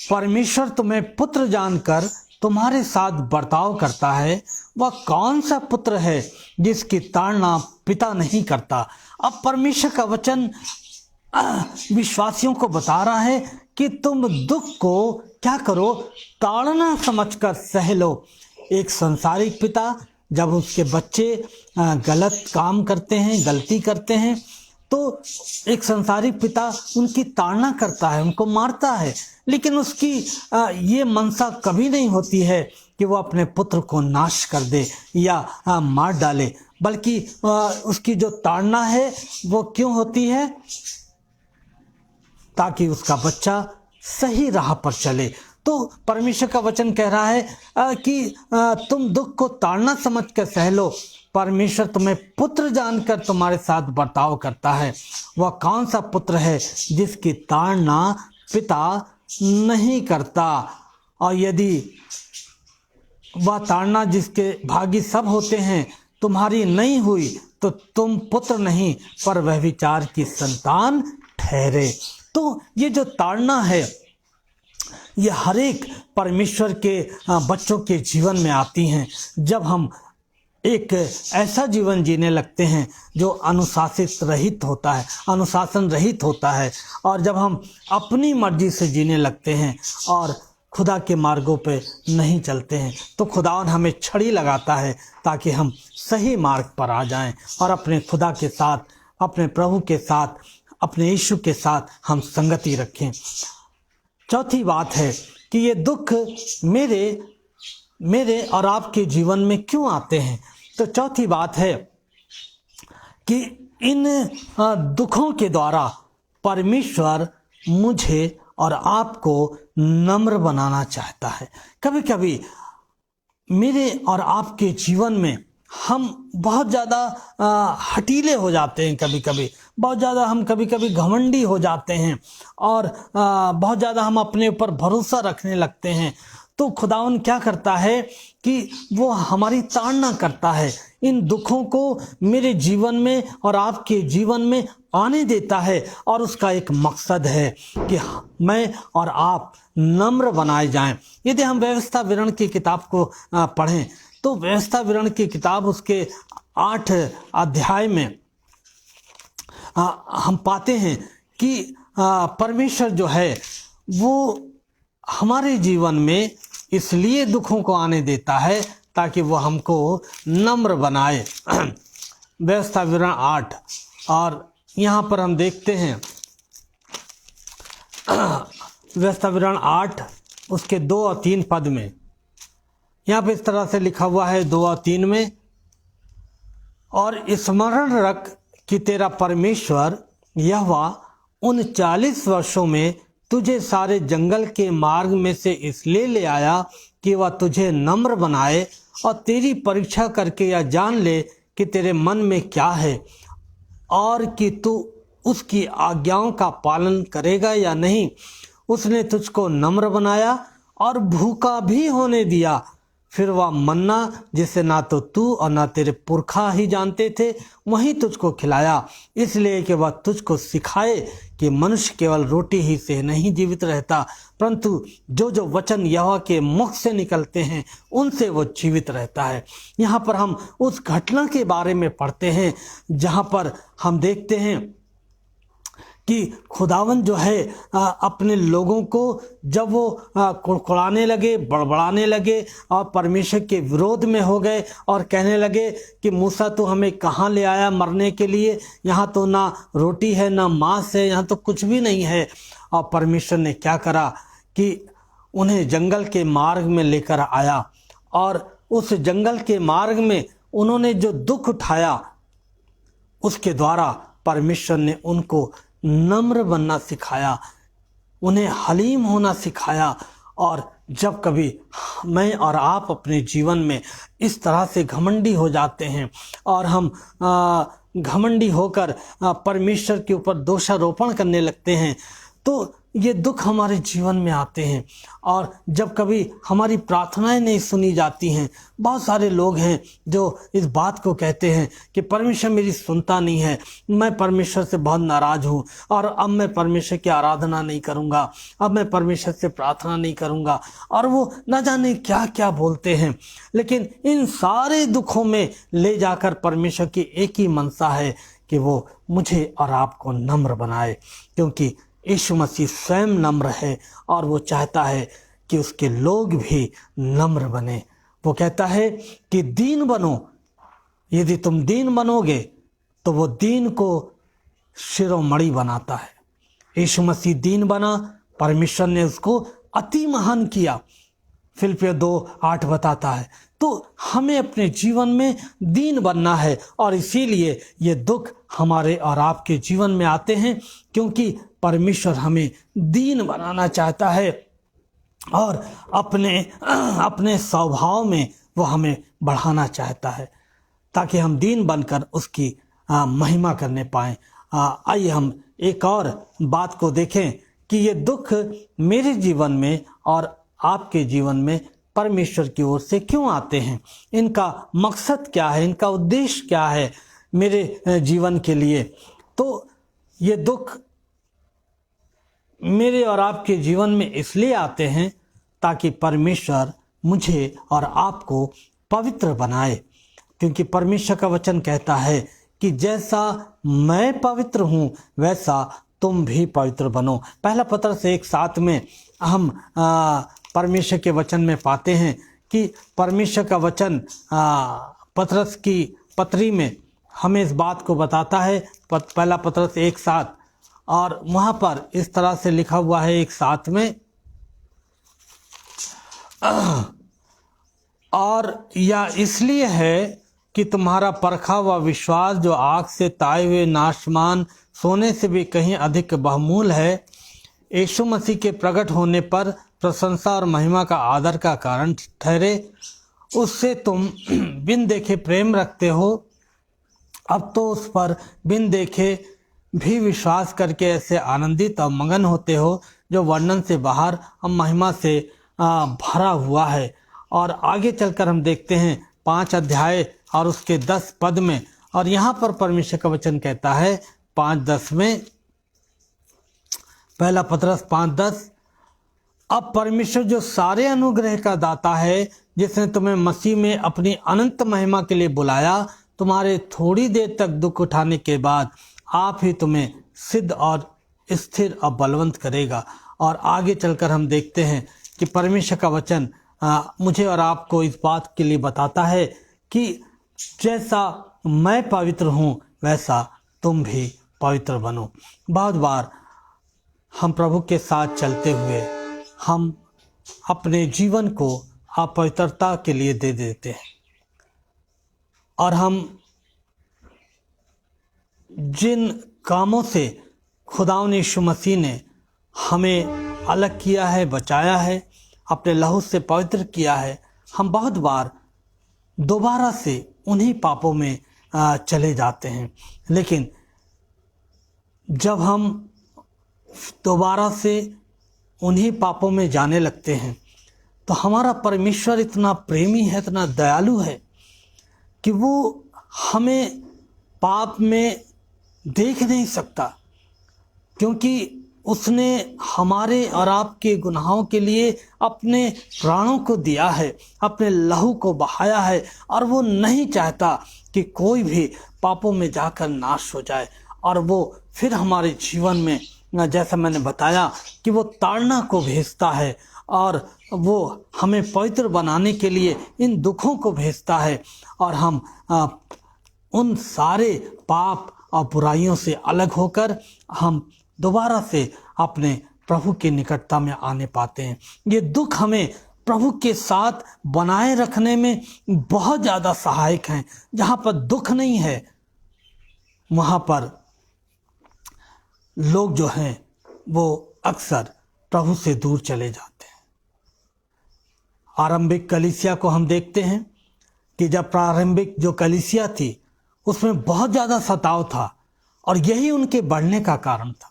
परमेश्वर तुम्हें पुत्र जानकर तुम्हारे साथ बर्ताव करता है। वह कौन सा पुत्र है जिसकी ताड़ना पिता नहीं करता। अब परमेश्वर का वचन विश्वासियों को बता रहा है कि तुम दुख को क्या करो, ताड़ना समझकर सह लो। एक संसारिक पिता जब उसके बच्चे गलत काम करते हैं, गलती करते हैं, तो एक संसारिक पिता उनकी ताड़ना करता है, उनको मारता है, लेकिन उसकी ये मनसा कभी नहीं होती है कि वो अपने पुत्र को नाश कर दे या मार डाले, बल्कि उसकी जो ताड़ना है वो क्यों होती है, ताकि उसका बच्चा सही राह पर चले। तो परमेश्वर का वचन कह रहा है कि तुम दुख को ताड़ना समझकर सह लो, परमेश्वर तुम्हें पुत्र जानकर तुम्हारे साथ बर्ताव करता है। वह कौन सा पुत्र है जिसकी ताड़ना पिता नहीं करता, और यदि वह ताड़ना जिसके भागी सब होते हैं तुम्हारी नहीं हुई तो तुम पुत्र नहीं पर व्यभिचार की संतान ठहरे। तो ये जो ताड़ना है ये हर एक परमेश्वर के बच्चों के जीवन में आती हैं जब हम एक ऐसा जीवन जीने लगते हैं जो अनुशासित रहित होता है, अनुशासन रहित होता है, और जब हम अपनी मर्जी से जीने लगते हैं और खुदा के मार्गों पे नहीं चलते हैं, तो खुदावन हमें छड़ी लगाता है ताकि हम सही मार्ग पर आ जाएं और अपने खुदा के साथ, अपने प्रभु के साथ, अपने यीशु के साथ हम संगति रखें। चौथी बात है कि ये दुख मेरे और आपके जीवन में क्यों आते हैं। तो चौथी बात है कि इन दुखों के द्वारा परमेश्वर मुझे और आपको नम्र बनाना चाहता है। कभी कभी मेरे और आपके जीवन में हम बहुत ज़्यादा हटीले हो जाते हैं, कभी कभी बहुत ज़्यादा हम कभी कभी घमंडी हो जाते हैं और बहुत ज़्यादा हम अपने ऊपर भरोसा रखने लगते हैं। तो खुदावन क्या करता है कि वो हमारी ताड़ना करता है, इन दुखों को मेरे जीवन में और आपके जीवन में आने देता है, और उसका एक मकसद है कि मैं और आप नम्र बनाए जाएं। यदि हम व्यवस्था विवरण की किताब को पढ़ें तो व्यवस्था विवरण की किताब उसके 8 अध्याय में हम पाते हैं कि परमेश्वर जो है वो हमारे जीवन में इसलिए दुखों को आने देता है ताकि वो हमको नम्र बनाए। व्यवस्था विवरण 8, और यहाँ पर हम देखते हैं व्यवस्था विवरण 8 उसके 2 और 3 पद में, यहाँ पे इस तरह से लिखा हुआ है 2 और 3 में, और स्मरण रख कि तेरा परमेश्वर यहोवा उन 40 वर्षों में तुझे सारे जंगल के मार्ग में से इसलिए ले आया कि वह तुझे नम्र बनाए और तेरी परीक्षा करके यह जान ले कि तेरे मन में क्या है और कि तू उसकी आज्ञाओं का पालन करेगा या नहीं। उसने तुझको नम्र बनाया और भूखा भी होने दिया, फिर वह मन्ना जिसे ना तो तू और ना तेरे पुरखा ही जानते थे वहीं तुझको खिलाया, इसलिए कि वह तुझको सिखाए कि मनुष्य केवल रोटी ही से नहीं जीवित रहता, परंतु जो जो वचन यहोवा के मुख से निकलते हैं उनसे वो जीवित रहता है। यहाँ पर हम उस घटना के बारे में पढ़ते हैं जहाँ पर हम देखते हैं कि खुदावन जो है अपने लोगों को जब वो कुड़कुड़ाने लगे, बड़बड़ाने लगे और परमेश्वर के विरोध में हो गए और कहने लगे कि मूसा तो हमें कहाँ ले आया मरने के लिए, यहाँ तो ना रोटी है ना मांस है, यहाँ तो कुछ भी नहीं है। और परमेश्वर ने क्या करा कि उन्हें जंगल के मार्ग में लेकर आया, और उस जंगल के मार्ग में उन्होंने जो दुख उठाया उसके द्वारा परमेश्वर ने उनको नम्र बनना सिखाया, उन्हें हलीम होना सिखाया। और जब कभी मैं और आप अपने जीवन में इस तरह से घमंडी हो जाते हैं और हम घमंडी होकर परमेश्वर के ऊपर दोषारोपण करने लगते हैं तो ये दुख हमारे जीवन में आते हैं। और जब कभी हमारी प्रार्थनाएं नहीं सुनी जाती हैं, बहुत सारे लोग हैं जो इस बात को कहते हैं कि परमेश्वर मेरी सुनता नहीं है, मैं परमेश्वर से बहुत नाराज़ हूँ और अब मैं परमेश्वर की आराधना नहीं करूँगा, अब मैं परमेश्वर से प्रार्थना नहीं करूँगा, और वो न जाने क्या क्या बोलते हैं। लेकिन इन सारे दुखों में ले जाकर परमेश्वर की एक ही मनसा है कि वो मुझे और आपको नम्र बनाए, क्योंकि यीशु मसीह स्वयं नम्र है और वो चाहता है कि उसके लोग भी नम्र बने। वो कहता है कि दीन बनो, यदि तुम दीन बनोगे तो वो दीन को शिरोमणि बनाता है। यीशु मसीह दीन बना, परमेश्वर ने उसको अति महान किया, फिलिप्पियों 2:8 बताता है। तो हमें अपने जीवन में दीन बनना है, और इसीलिए ये दुख हमारे और आपके जीवन में आते हैं, क्योंकि परमेश्वर हमें दीन बनाना चाहता है और अपने स्वभाव में वो हमें बढ़ाना चाहता है ताकि हम दीन बनकर उसकी महिमा करने पाएं। आइए हम एक और बात को देखें कि ये दुख मेरे जीवन में और आपके जीवन में परमेश्वर की ओर से क्यों आते हैं, इनका मकसद क्या है, इनका उद्देश्य क्या है मेरे जीवन के लिए। तो ये दुख मेरे और आपके जीवन में इसलिए आते हैं ताकि परमेश्वर मुझे और आपको पवित्र बनाए, क्योंकि परमेश्वर का वचन कहता है कि जैसा मैं पवित्र हूँ वैसा तुम भी पवित्र बनो। पहला पत्रस 1:7 में हम परमेश्वर के वचन में पाते हैं कि परमेश्वर का वचन पत्रस की पत्री में हमें इस बात को बताता है। पहला पत्रस 1:7, और वहाँ पर इस तरह से लिखा हुआ है 1:7 में, और यह इसलिए है कि तुम्हारा परखा हुआ विश्वास जो आग से ताए हुए नाशमान सोने से भी कहीं अधिक बहुमूल्य है, यीशु मसीह के प्रकट होने पर प्रशंसा और महिमा का आदर का कारण ठहरे। उससे तुम बिन देखे प्रेम रखते हो, अब तो उस पर बिन देखे भी विश्वास करके ऐसे आनंदित और मगन होते हो जो वर्णन से बाहर और महिमा से भरा हुआ है। और आगे चलकर हम देखते हैं 5 अध्याय और उसके 10 पद में, और यहाँ पर परमेश्वर का वचन कहता है 5:10 में, पहला पतरस 5:10, अब परमेश्वर जो सारे अनुग्रह का दाता है, जिसने तुम्हें मसीह में अपनी अनंत महिमा के लिए बुलाया, तुम्हारे थोड़ी देर तक दुख उठाने के बाद आप ही तुम्हें सिद्ध और स्थिर और बलवंत करेगा। और आगे चलकर हम देखते हैं कि परमेश्वर का वचन मुझे और आपको इस बात के लिए बताता है कि जैसा मैं पवित्र हूँ वैसा तुम भी पवित्र बनो। बहुत बार हम प्रभु के साथ चलते हुए हम अपने जीवन को अपवित्रता के लिए दे देते हैं, और हम जिन कामों से खुदावंद यीशु मसीह ने हमें अलग किया है, बचाया है, अपने लहू से पवित्र किया है, हम बहुत बार दोबारा से उन्हीं पापों में चले जाते हैं। लेकिन जब हम दोबारा से उन्हीं पापों में जाने लगते हैं तो हमारा परमेश्वर इतना प्रेमी है, इतना दयालु है कि वो हमें पाप में देख नहीं सकता, क्योंकि उसने हमारे और आपके गुनाहों के लिए अपने प्राणों को दिया है, अपने लहू को बहाया है, और वो नहीं चाहता कि कोई भी पापों में जाकर नाश हो जाए। और वो फिर हमारे जीवन में, जैसा मैंने बताया, कि वो ताड़ना को भेजता है और वो हमें पवित्र बनाने के लिए इन दुखों को भेजता है, और हम उन सारे पाप और बुराइयों से अलग होकर हम दोबारा से अपने प्रभु की निकटता में आने पाते हैं। ये दुख हमें प्रभु के साथ बनाए रखने में बहुत ज़्यादा सहायक हैं। जहाँ पर दुख नहीं है वहाँ पर लोग जो हैं वो अक्सर प्रभु से दूर चले जाते हैं। आरंभिक कलीसिया को हम देखते हैं कि जब प्रारंभिक जो कलीसिया थी उसमें बहुत ज़्यादा सताव था, और यही उनके बढ़ने का कारण था,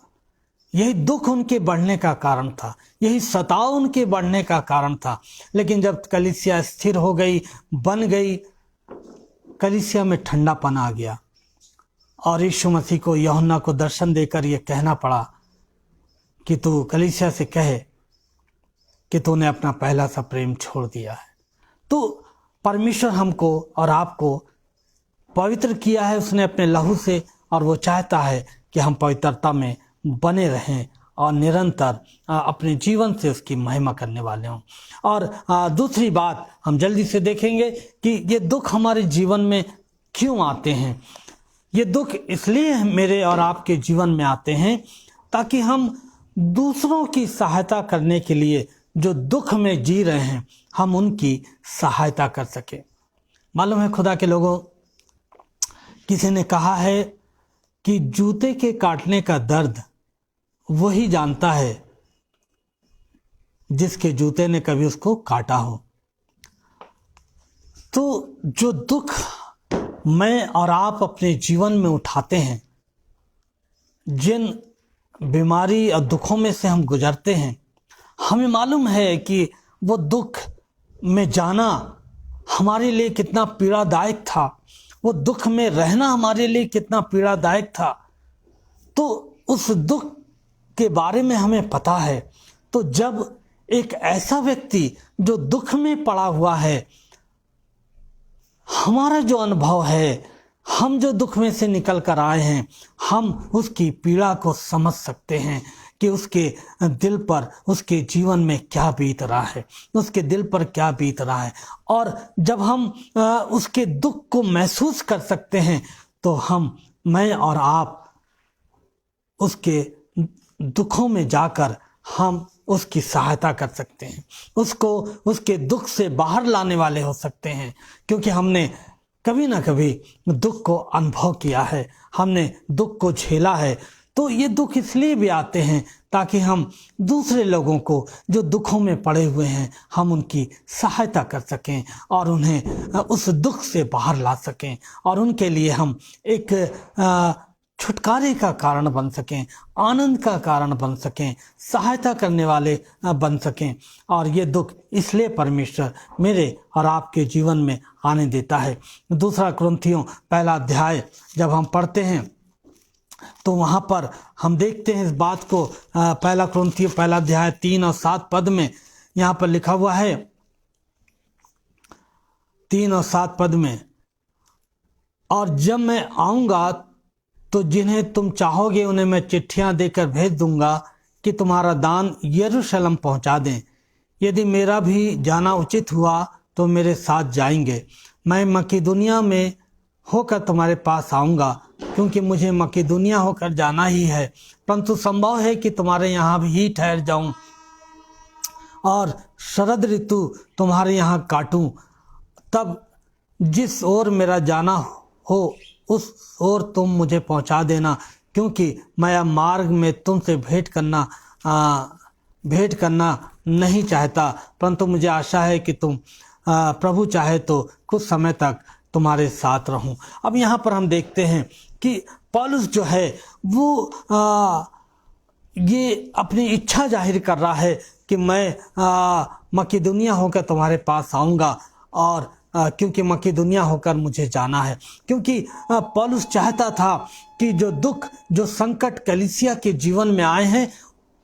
यही दुख उनके बढ़ने का कारण था, यही सताव उनके बढ़ने का कारण था। लेकिन जब कलीसिया स्थिर हो गई, बन गई, कलीसिया में ठंडापन आ गया, और यीशु मसीह को यूहन्ना को दर्शन देकर ये कहना पड़ा कि तू कलीसिया से कहे कि तूने अपना पहला सा प्रेम छोड़ दिया है। तो परमेश्वर हमको और आपको पवित्र किया है उसने अपने लहू से, और वो चाहता है कि हम पवित्रता में बने रहें और निरंतर अपने जीवन से उसकी महिमा करने वाले हों। और दूसरी बात हम जल्दी से देखेंगे कि ये दुख हमारे जीवन में क्यों आते हैं। ये दुख इसलिए मेरे और आपके जीवन में आते हैं ताकि हम दूसरों की सहायता करने के लिए, जो दुख में जी रहे हैं, हम उनकी सहायता कर सकें। मालूम है खुदा के लोगों, किसी ने कहा है कि जूते के काटने का दर्द वही जानता है जिसके जूते ने कभी उसको काटा हो। तो जो दुख मैं और आप अपने जीवन में उठाते हैं, जिन बीमारी और दुखों में से हम गुजरते हैं, हमें मालूम है कि वो दुख में जाना हमारे लिए कितना पीड़ादायक था, वो दुख में रहना हमारे लिए कितना पीड़ादायक था। तो उस दुख के बारे में हमें पता है। तो जब एक ऐसा व्यक्ति जो दुख में पड़ा हुआ है, हमारा जो अनुभव है, हम जो दुख में से निकल कर आए हैं, हम उसकी पीड़ा को समझ सकते हैं कि उसके दिल पर, उसके जीवन में क्या बीत रहा है, उसके दिल पर क्या बीत रहा है। और जब हम उसके दुख को महसूस कर सकते हैं तो मैं और आप उसके दुखों में जाकर हम उसकी सहायता कर सकते हैं, उसको उसके दुख से बाहर लाने वाले हो सकते हैं, क्योंकि हमने कभी ना कभी दुख को अनुभव किया है, हमने दुख को झेला है। तो ये दुख इसलिए भी आते हैं ताकि हम दूसरे लोगों को जो दुखों में पड़े हुए हैं, हम उनकी सहायता कर सकें और उन्हें उस दुख से बाहर ला सकें, और उनके लिए हम एक छुटकारे का कारण बन सकें, आनंद का कारण बन सकें, सहायता करने वाले बन सकें। और ये दुख इसलिए परमेश्वर मेरे और आपके जीवन में आने देता है। दूसरा कुरिन्थियों पहला अध्याय जब हम पढ़ते हैं तो वहाँ पर हम देखते हैं इस बात को। पहला कुरिन्थियों पहला अध्याय 3 और 7 पद में यहाँ पर लिखा हुआ है, 3 और 7 पद में, और जब मैं आऊँगा तो जिन्हें तुम चाहोगे उन्हें मैं चिट्ठियां देकर भेज दूंगा कि तुम्हारा दान यरूशलेम पहुंचा दें। यदि मेरा भी जाना उचित हुआ तो मेरे साथ जाएंगे। मैं मकिदुनिया में होकर तुम्हारे पास आऊँगा, क्योंकि मुझे मकिदुनिया होकर जाना ही है, परंतु संभव है कि तुम्हारे यहाँ भी ठहर जाऊँ और शरद ऋतु तुम्हारे यहाँ काटूँ। तब जिस ओर मेरा जाना हो उस ओर तुम मुझे पहुंचा देना, क्योंकि मैं अब मार्ग में तुमसे भेंट करना नहीं चाहता, परंतु मुझे आशा है कि तुम प्रभु चाहे तो कुछ समय तक तुम्हारे साथ रहूं। अब यहाँ पर हम देखते हैं कि पौलुस जो है वो ये अपनी इच्छा जाहिर कर रहा है कि मैं मकिदुनिया होकर तुम्हारे पास आऊँगा, और क्योंकि मकिदुनिया होकर मुझे जाना है। क्योंकि पौलुस चाहता था कि जो दुख, जो संकट कलीसिया के जीवन में आए हैं,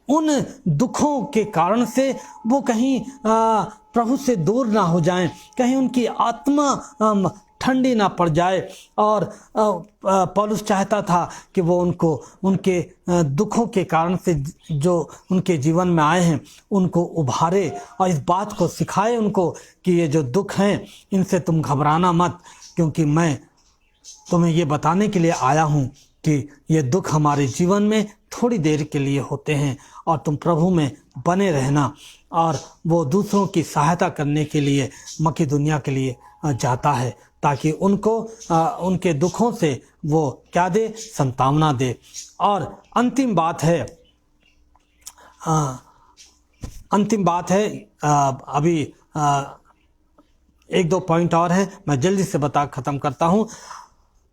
उन दुखों के कारण से वो कहीं प्रभु से दूर ना हो जाएं, कहीं उनकी आत्मा ठंडी ना पड़ जाए। और पौलुस चाहता था कि वो उनको उनके दुखों के कारण से जो उनके जीवन में आए हैं उनको उभारे और इस बात को सिखाए उनको कि ये जो दुख हैं इनसे तुम घबराना मत, क्योंकि मैं तुम्हें ये बताने के लिए आया हूँ कि ये दुख हमारे जीवन में थोड़ी देर के लिए होते हैं और तुम प्रभु में बने रहना। और वो दूसरों की सहायता करने के लिए मकिदुनिया के लिए जाता है, ताकि उनको उनके दुखों से वो क्या दे, संतावना दे। और अंतिम बात है अभी 1-2 पॉइंट और है, मैं जल्दी से बता ख़त्म करता हूँ।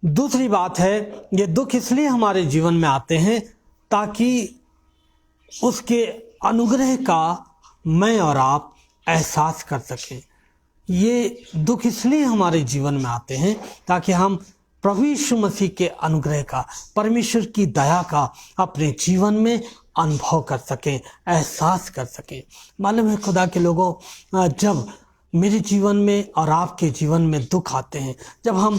दूसरी बात है, ये दुख इसलिए हमारे जीवन में आते हैं ताकि उसके अनुग्रह का मैं और आप एहसास कर सकें। ये दुख इसलिए हमारे जीवन में आते हैं ताकि हम प्रभु यीशु मसीह के अनुग्रह का, परमेश्वर की दया का अपने जीवन में अनुभव कर सकें, एहसास कर सकें। मालूम है खुदा के लोगों, जब मेरे जीवन में और आपके जीवन में दुख आते हैं, जब हम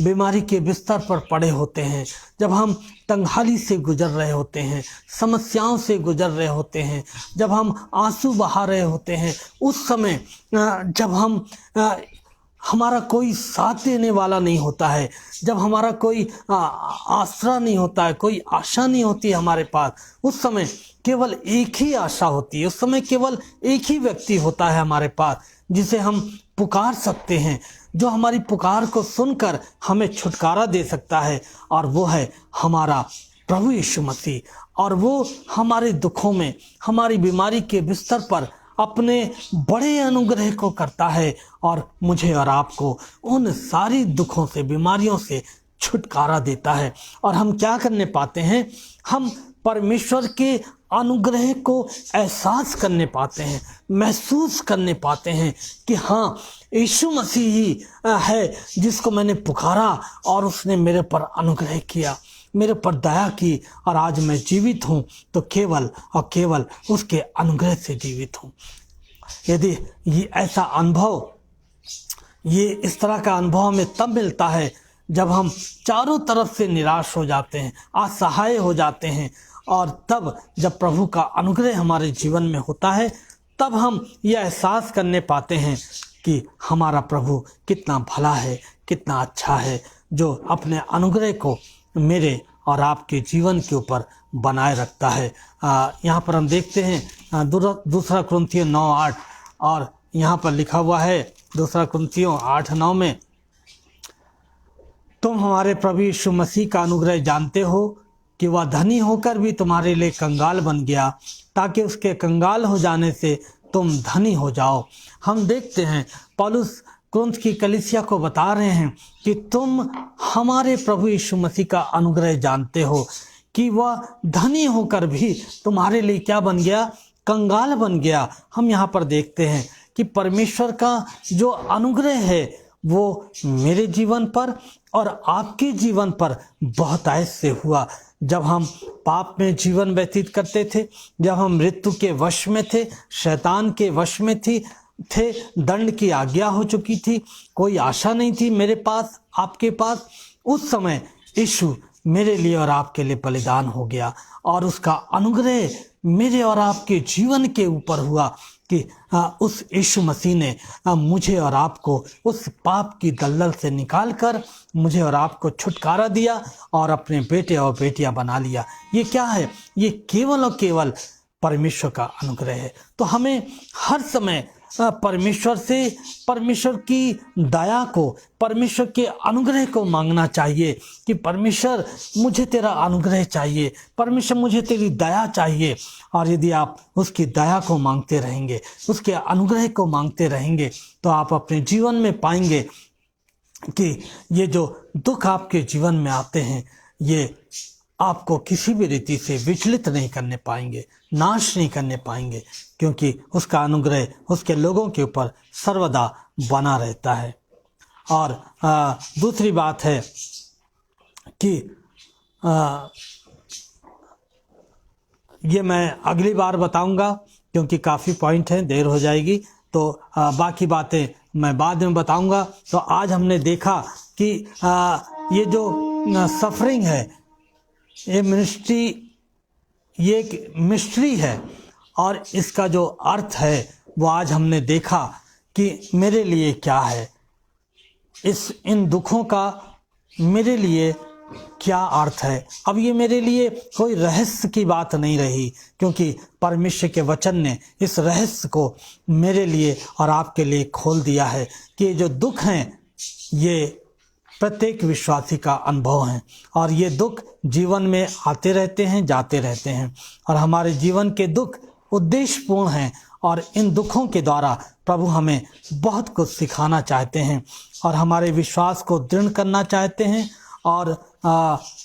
बीमारी के बिस्तर पर पड़े होते हैं, जब हम तंगहाली से गुजर रहे होते हैं, समस्याओं से गुजर रहे होते हैं, जब हम आंसू बहा रहे होते हैं, उस समय जब हम हमारा कोई साथ देने वाला नहीं होता है, जब हमारा कोई आसरा नहीं होता है, कोई आशा नहीं होती है हमारे पास, उस समय केवल एक ही आशा होती है, उस समय केवल एक ही व्यक्ति होता है हमारे पास जिसे हम पुकार सकते हैं, जो हमारी पुकार को सुनकर हमें छुटकारा दे सकता है, और वो है हमारा प्रभु यीशु मसीह। और वो हमारे दुखों में, हमारी बीमारी के बिस्तर पर अपने बड़े अनुग्रह को करता है और मुझे और आपको उन सारी दुखों से, बीमारियों से छुटकारा देता है। और हम क्या करने पाते हैं, हम परमेश्वर के अनुग्रह को एहसास करने पाते हैं, महसूस करने पाते हैं कि हाँ, यीशु मसीह ही है जिसको मैंने पुकारा और उसने मेरे पर अनुग्रह किया, मेरे पर दया की, और आज मैं जीवित हूँ तो केवल और केवल उसके अनुग्रह से जीवित हूँ। यदि ये ऐसा अनुभव, ये इस तरह का अनुभव हमें तब मिलता है जब हम चारों तरफ से निराश हो जाते हैं, असहाय हो जाते हैं, और तब जब प्रभु का अनुग्रह हमारे जीवन में होता है, तब हम यह एहसास करने पाते हैं कि हमारा प्रभु कितना भला है, कितना अच्छा है, जो अपने अनुग्रह को मेरे और आपके जीवन के ऊपर बनाए रखता है। यहाँ पर हम देखते हैं दूसरा कुरिन्थियों 9:8, और यहाँ पर लिखा हुआ है दूसरा कुरिन्थियों 8:9 में, तुम हमारे प्रभु यीशु मसीह का अनुग्रह जानते हो कि वह धनी होकर भी तुम्हारे लिए कंगाल बन गया, ताकि उसके कंगाल हो जाने से तुम धनी हो जाओ। हम देखते हैं पौलुस कुरिन्थ की कलीसिया को बता रहे हैं कि तुम हमारे प्रभु यीशु मसीह का अनुग्रह जानते हो कि वह धनी होकर भी तुम्हारे लिए क्या बन गया, कंगाल बन गया। हम यहाँ पर देखते हैं कि परमेश्वर का जो अनुग्रह है वो मेरे जीवन पर और आपके जीवन पर बहुत ऐसे हुआ। जब हम पाप में जीवन व्यतीत करते थे, जब हम मृत्यु के वश में थे, शैतान के वश में थे, दंड की आज्ञा हो चुकी थी, कोई आशा नहीं थी मेरे पास, आपके पास, उस समय यीशु मेरे लिए और आपके लिए बलिदान हो गया और उसका अनुग्रह मेरे और आपके जीवन के ऊपर हुआ कि उस यीशु मसीह ने मुझे और आपको उस पाप की दलदल से निकालकर मुझे और आपको छुटकारा दिया और अपने बेटे और बेटियां बना लिया। ये क्या है? ये केवल और केवल परमेश्वर का अनुग्रह है। तो हमें हर समय परमेश्वर से परमेश्वर की दया को, परमेश्वर के अनुग्रह को मांगना चाहिए कि परमेश्वर मुझे तेरा अनुग्रह चाहिए, परमेश्वर मुझे तेरी दया चाहिए। और यदि आप उसकी दया को मांगते रहेंगे, उसके अनुग्रह को मांगते रहेंगे, तो आप अपने जीवन में पाएंगे कि ये जो दुख आपके जीवन में आते हैं ये आपको किसी भी रीति से विचलित नहीं करने पाएंगे, नाश नहीं करने पाएंगे, क्योंकि उसका अनुग्रह उसके लोगों के ऊपर सर्वदा बना रहता है। और दूसरी बात है कि ये मैं अगली बार बताऊंगा, क्योंकि काफ़ी पॉइंट हैं, देर हो जाएगी, तो बाकी बातें मैं बाद में बताऊंगा। तो आज हमने देखा कि ये जो सफरिंग है, ये एक मिस्ट्री है और इसका जो अर्थ है वो आज हमने देखा कि मेरे लिए क्या है, इन दुखों का मेरे लिए क्या अर्थ है। अब ये मेरे लिए कोई रहस्य की बात नहीं रही, क्योंकि परमेश्वर के वचन ने इस रहस्य को मेरे लिए और आपके लिए खोल दिया है कि जो दुख हैं ये प्रत्येक विश्वासी का अनुभव है और ये दुख जीवन में आते रहते हैं, जाते रहते हैं, और हमारे जीवन के दुख उद्देश्यपूर्ण हैं और इन दुखों के द्वारा प्रभु हमें बहुत कुछ सिखाना चाहते हैं और हमारे विश्वास को दृढ़ करना चाहते हैं और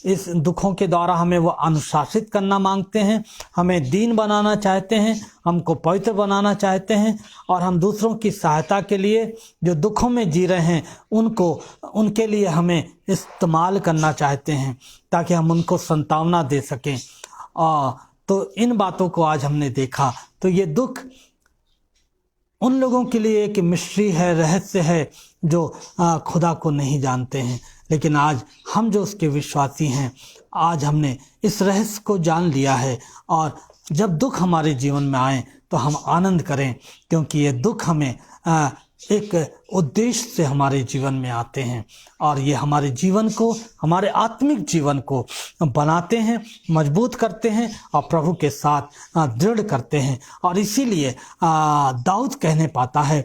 इस दुखों के द्वारा हमें वो अनुशासित करना मांगते हैं, हमें दीन बनाना चाहते हैं, हमको पवित्र बनाना चाहते हैं और हम दूसरों की सहायता के लिए जो दुखों में जी रहे हैं उनके लिए हमें इस्तेमाल करना चाहते हैं ताकि हम उनको सांत्वना दे सकें। तो इन बातों को आज हमने देखा। तो ये दुख उन लोगों के लिए एक मिस्ट्री है, रहस्य है, जो खुदा को नहीं जानते हैं, लेकिन आज हम जो उसके विश्वासी हैं, आज हमने इस रहस्य को जान लिया है और जब दुख हमारे जीवन में आए तो हम आनंद करें, क्योंकि ये दुख हमें एक उद्देश्य से हमारे जीवन में आते हैं और ये हमारे जीवन को, हमारे आत्मिक जीवन को बनाते हैं, मजबूत करते हैं और प्रभु के साथ दृढ़ करते हैं। और इसीलिए दाऊद कहने पाता है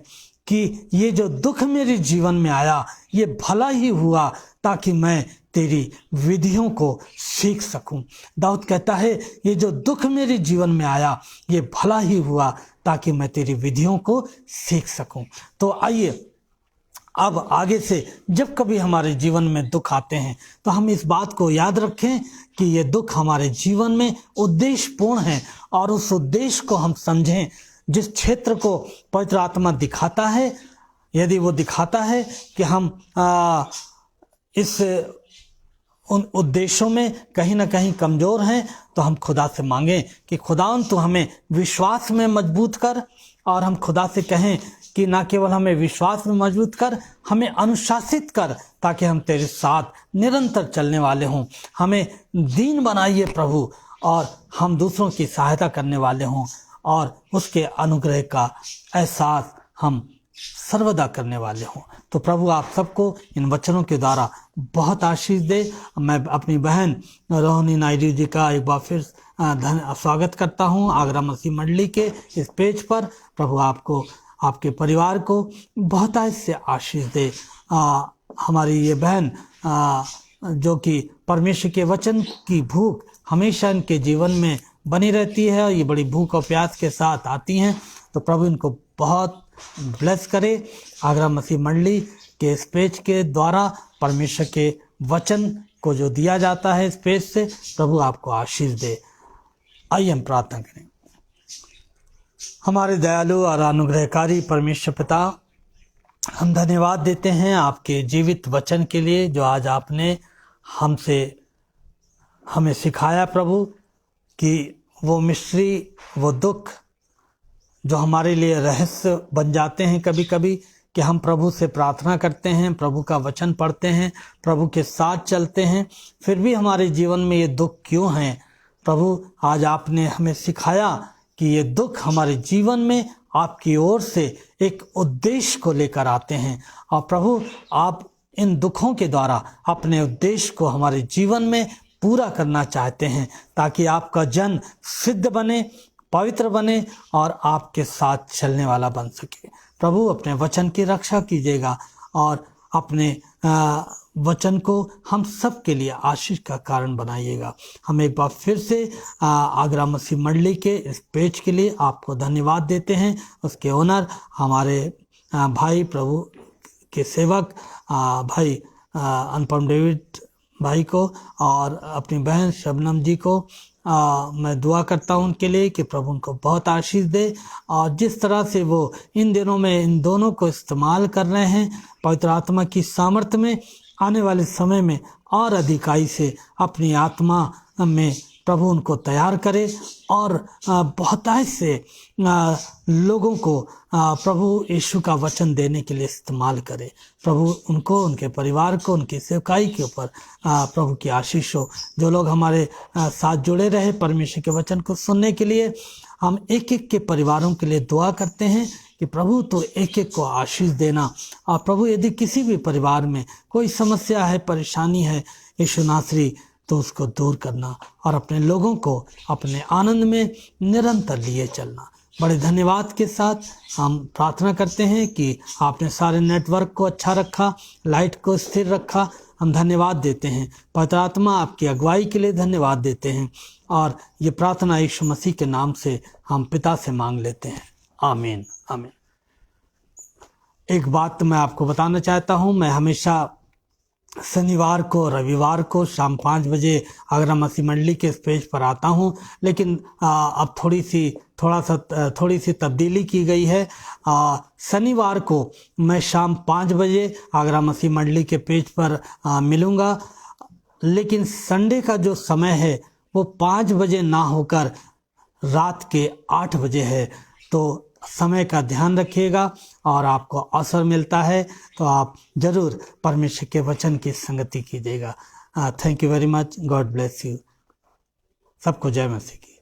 कि ये जो दुख मेरे जीवन में आया ये भला ही हुआ ताकि मैं तेरी विधियों को सीख सकूं। दाऊद कहता है ये जो दुख मेरे जीवन में आया ये भला ही हुआ ताकि मैं तेरी विधियों को सीख सकूं। तो आइए अब आगे से जब कभी हमारे जीवन में दुख आते हैं तो हम इस बात को याद रखें कि ये दुख हमारे जीवन में उद्देश्यपूर्ण है और उस उद्देश्य को हम समझें। जिस क्षेत्र को पवित्र आत्मा दिखाता है, यदि वो दिखाता है कि हम इस उन उद्देश्यों में कहीं ना कहीं कमज़ोर हैं, तो हम खुदा से मांगें कि खुदावन तू हमें विश्वास में मजबूत कर, और हम खुदा से कहें कि ना केवल हमें विश्वास में मजबूत कर, हमें अनुशासित कर ताकि हम तेरे साथ निरंतर चलने वाले हों। हमें दीन बनाइए प्रभु और हम दूसरों की सहायता करने वाले हों और उसके अनुग्रह का एहसास हम सर्वदा करने वाले हों। तो प्रभु आप सबको इन वचनों के द्वारा बहुत आशीष दे। मैं अपनी बहन रोहिणी नायडू जी का एक बार फिर स्वागत करता हूं आगरा मसीह मंडली के इस पेज पर। प्रभु आपको, आपके परिवार को बहुत से आशीष दे। हमारी ये बहन जो कि परमेश्वर के वचन की भूख हमेशा इनके जीवन में बनी रहती है और ये बड़ी भूख और प्यास के साथ आती हैं, तो प्रभु इनको बहुत ब्लेस करे। आगरा मसीह मंडली के इस पेज के द्वारा परमेश्वर के वचन को जो दिया जाता है इस पेज से, प्रभु आपको आशीष दे। आइए हम प्रार्थना करें। हमारे दयालु और अनुग्रहकारी परमेश्वर पिता, हम धन्यवाद देते हैं आपके जीवित वचन के लिए जो आज आपने हमें सिखाया प्रभु, कि वो मिस्ट्री, वो दुख जो हमारे लिए रहस्य बन जाते हैं कभी कभी, कि हम प्रभु से प्रार्थना करते हैं, प्रभु का वचन पढ़ते हैं, प्रभु के साथ चलते हैं, फिर भी हमारे जीवन में ये दुख क्यों हैं। प्रभु आज आपने हमें सिखाया कि ये दुख हमारे जीवन में आपकी ओर से एक उद्देश्य को लेकर आते हैं, और प्रभु आप इन दुखों के द्वारा अपने उद्देश्य को हमारे जीवन में पूरा करना चाहते हैं, ताकि आपका जन सिद्ध बने, पवित्र बने और आपके साथ चलने वाला बन सके। प्रभु अपने वचन की रक्षा कीजिएगा और अपने वचन को हम सब के लिए आशीष का कारण बनाइएगा। हम एक बार फिर से आगरा मसीह मंडली के इस पेज के लिए आपको धन्यवाद देते हैं। उसके ओनर हमारे भाई, प्रभु के सेवक भाई अनुपम डेविड भाई को, और अपनी बहन शबनम जी को मैं दुआ करता हूं उनके लिए कि प्रभु उनको बहुत आशीष दे, और जिस तरह से वो इन दिनों में इन दोनों को इस्तेमाल कर रहे हैं पवित्र आत्मा की सामर्थ्य में, आने वाले समय में और अधिकाई से अपनी आत्मा में प्रभु उनको तैयार करे, और बहुतायत से लोगों को प्रभु यीशु का वचन देने के लिए इस्तेमाल करे। प्रभु उनको, उनके परिवार को, उनकी सेवकाई के ऊपर प्रभु की आशीष हो। जो लोग हमारे साथ जुड़े रहे परमेश्वर के वचन को सुनने के लिए, हम एक एक के परिवारों के लिए दुआ करते हैं कि प्रभु तो एक एक को आशीष देना। और प्रभु यदि किसी भी परिवार में कोई समस्या है, परेशानी है, यीशु नासरी तो उसको दूर करना और अपने लोगों को अपने आनंद में निरंतर लिए चलना। बड़े धन्यवाद के साथ हम प्रार्थना करते हैं कि आपने सारे नेटवर्क को अच्छा रखा, लाइट को स्थिर रखा। हम धन्यवाद देते हैं पवित्र आत्मा, आपकी अगुवाई के लिए धन्यवाद देते हैं, और ये प्रार्थना यीशु मसीह के नाम से हम पिता से मांग लेते हैं। आमीन, आमीन। एक बात मैं आपको बताना चाहता हूँ, मैं हमेशा शनिवार को, रविवार को शाम 5 बजे आगरा मसीह मंडली के इस पेज पर आता हूं, लेकिन अब थोड़ी सी तब्दीली की गई है। शनिवार को मैं शाम 5 बजे आगरा मसीह मंडली के पेज पर मिलूंगा, लेकिन संडे का जो समय है वो 5 बजे ना होकर रात के 8 बजे है। तो समय का ध्यान रखिएगा, और आपको अवसर मिलता है तो आप जरूर परमेश्वर के वचन की संगति कीजिएगा। Thank you very much. God bless you. सबको जय मसीह की।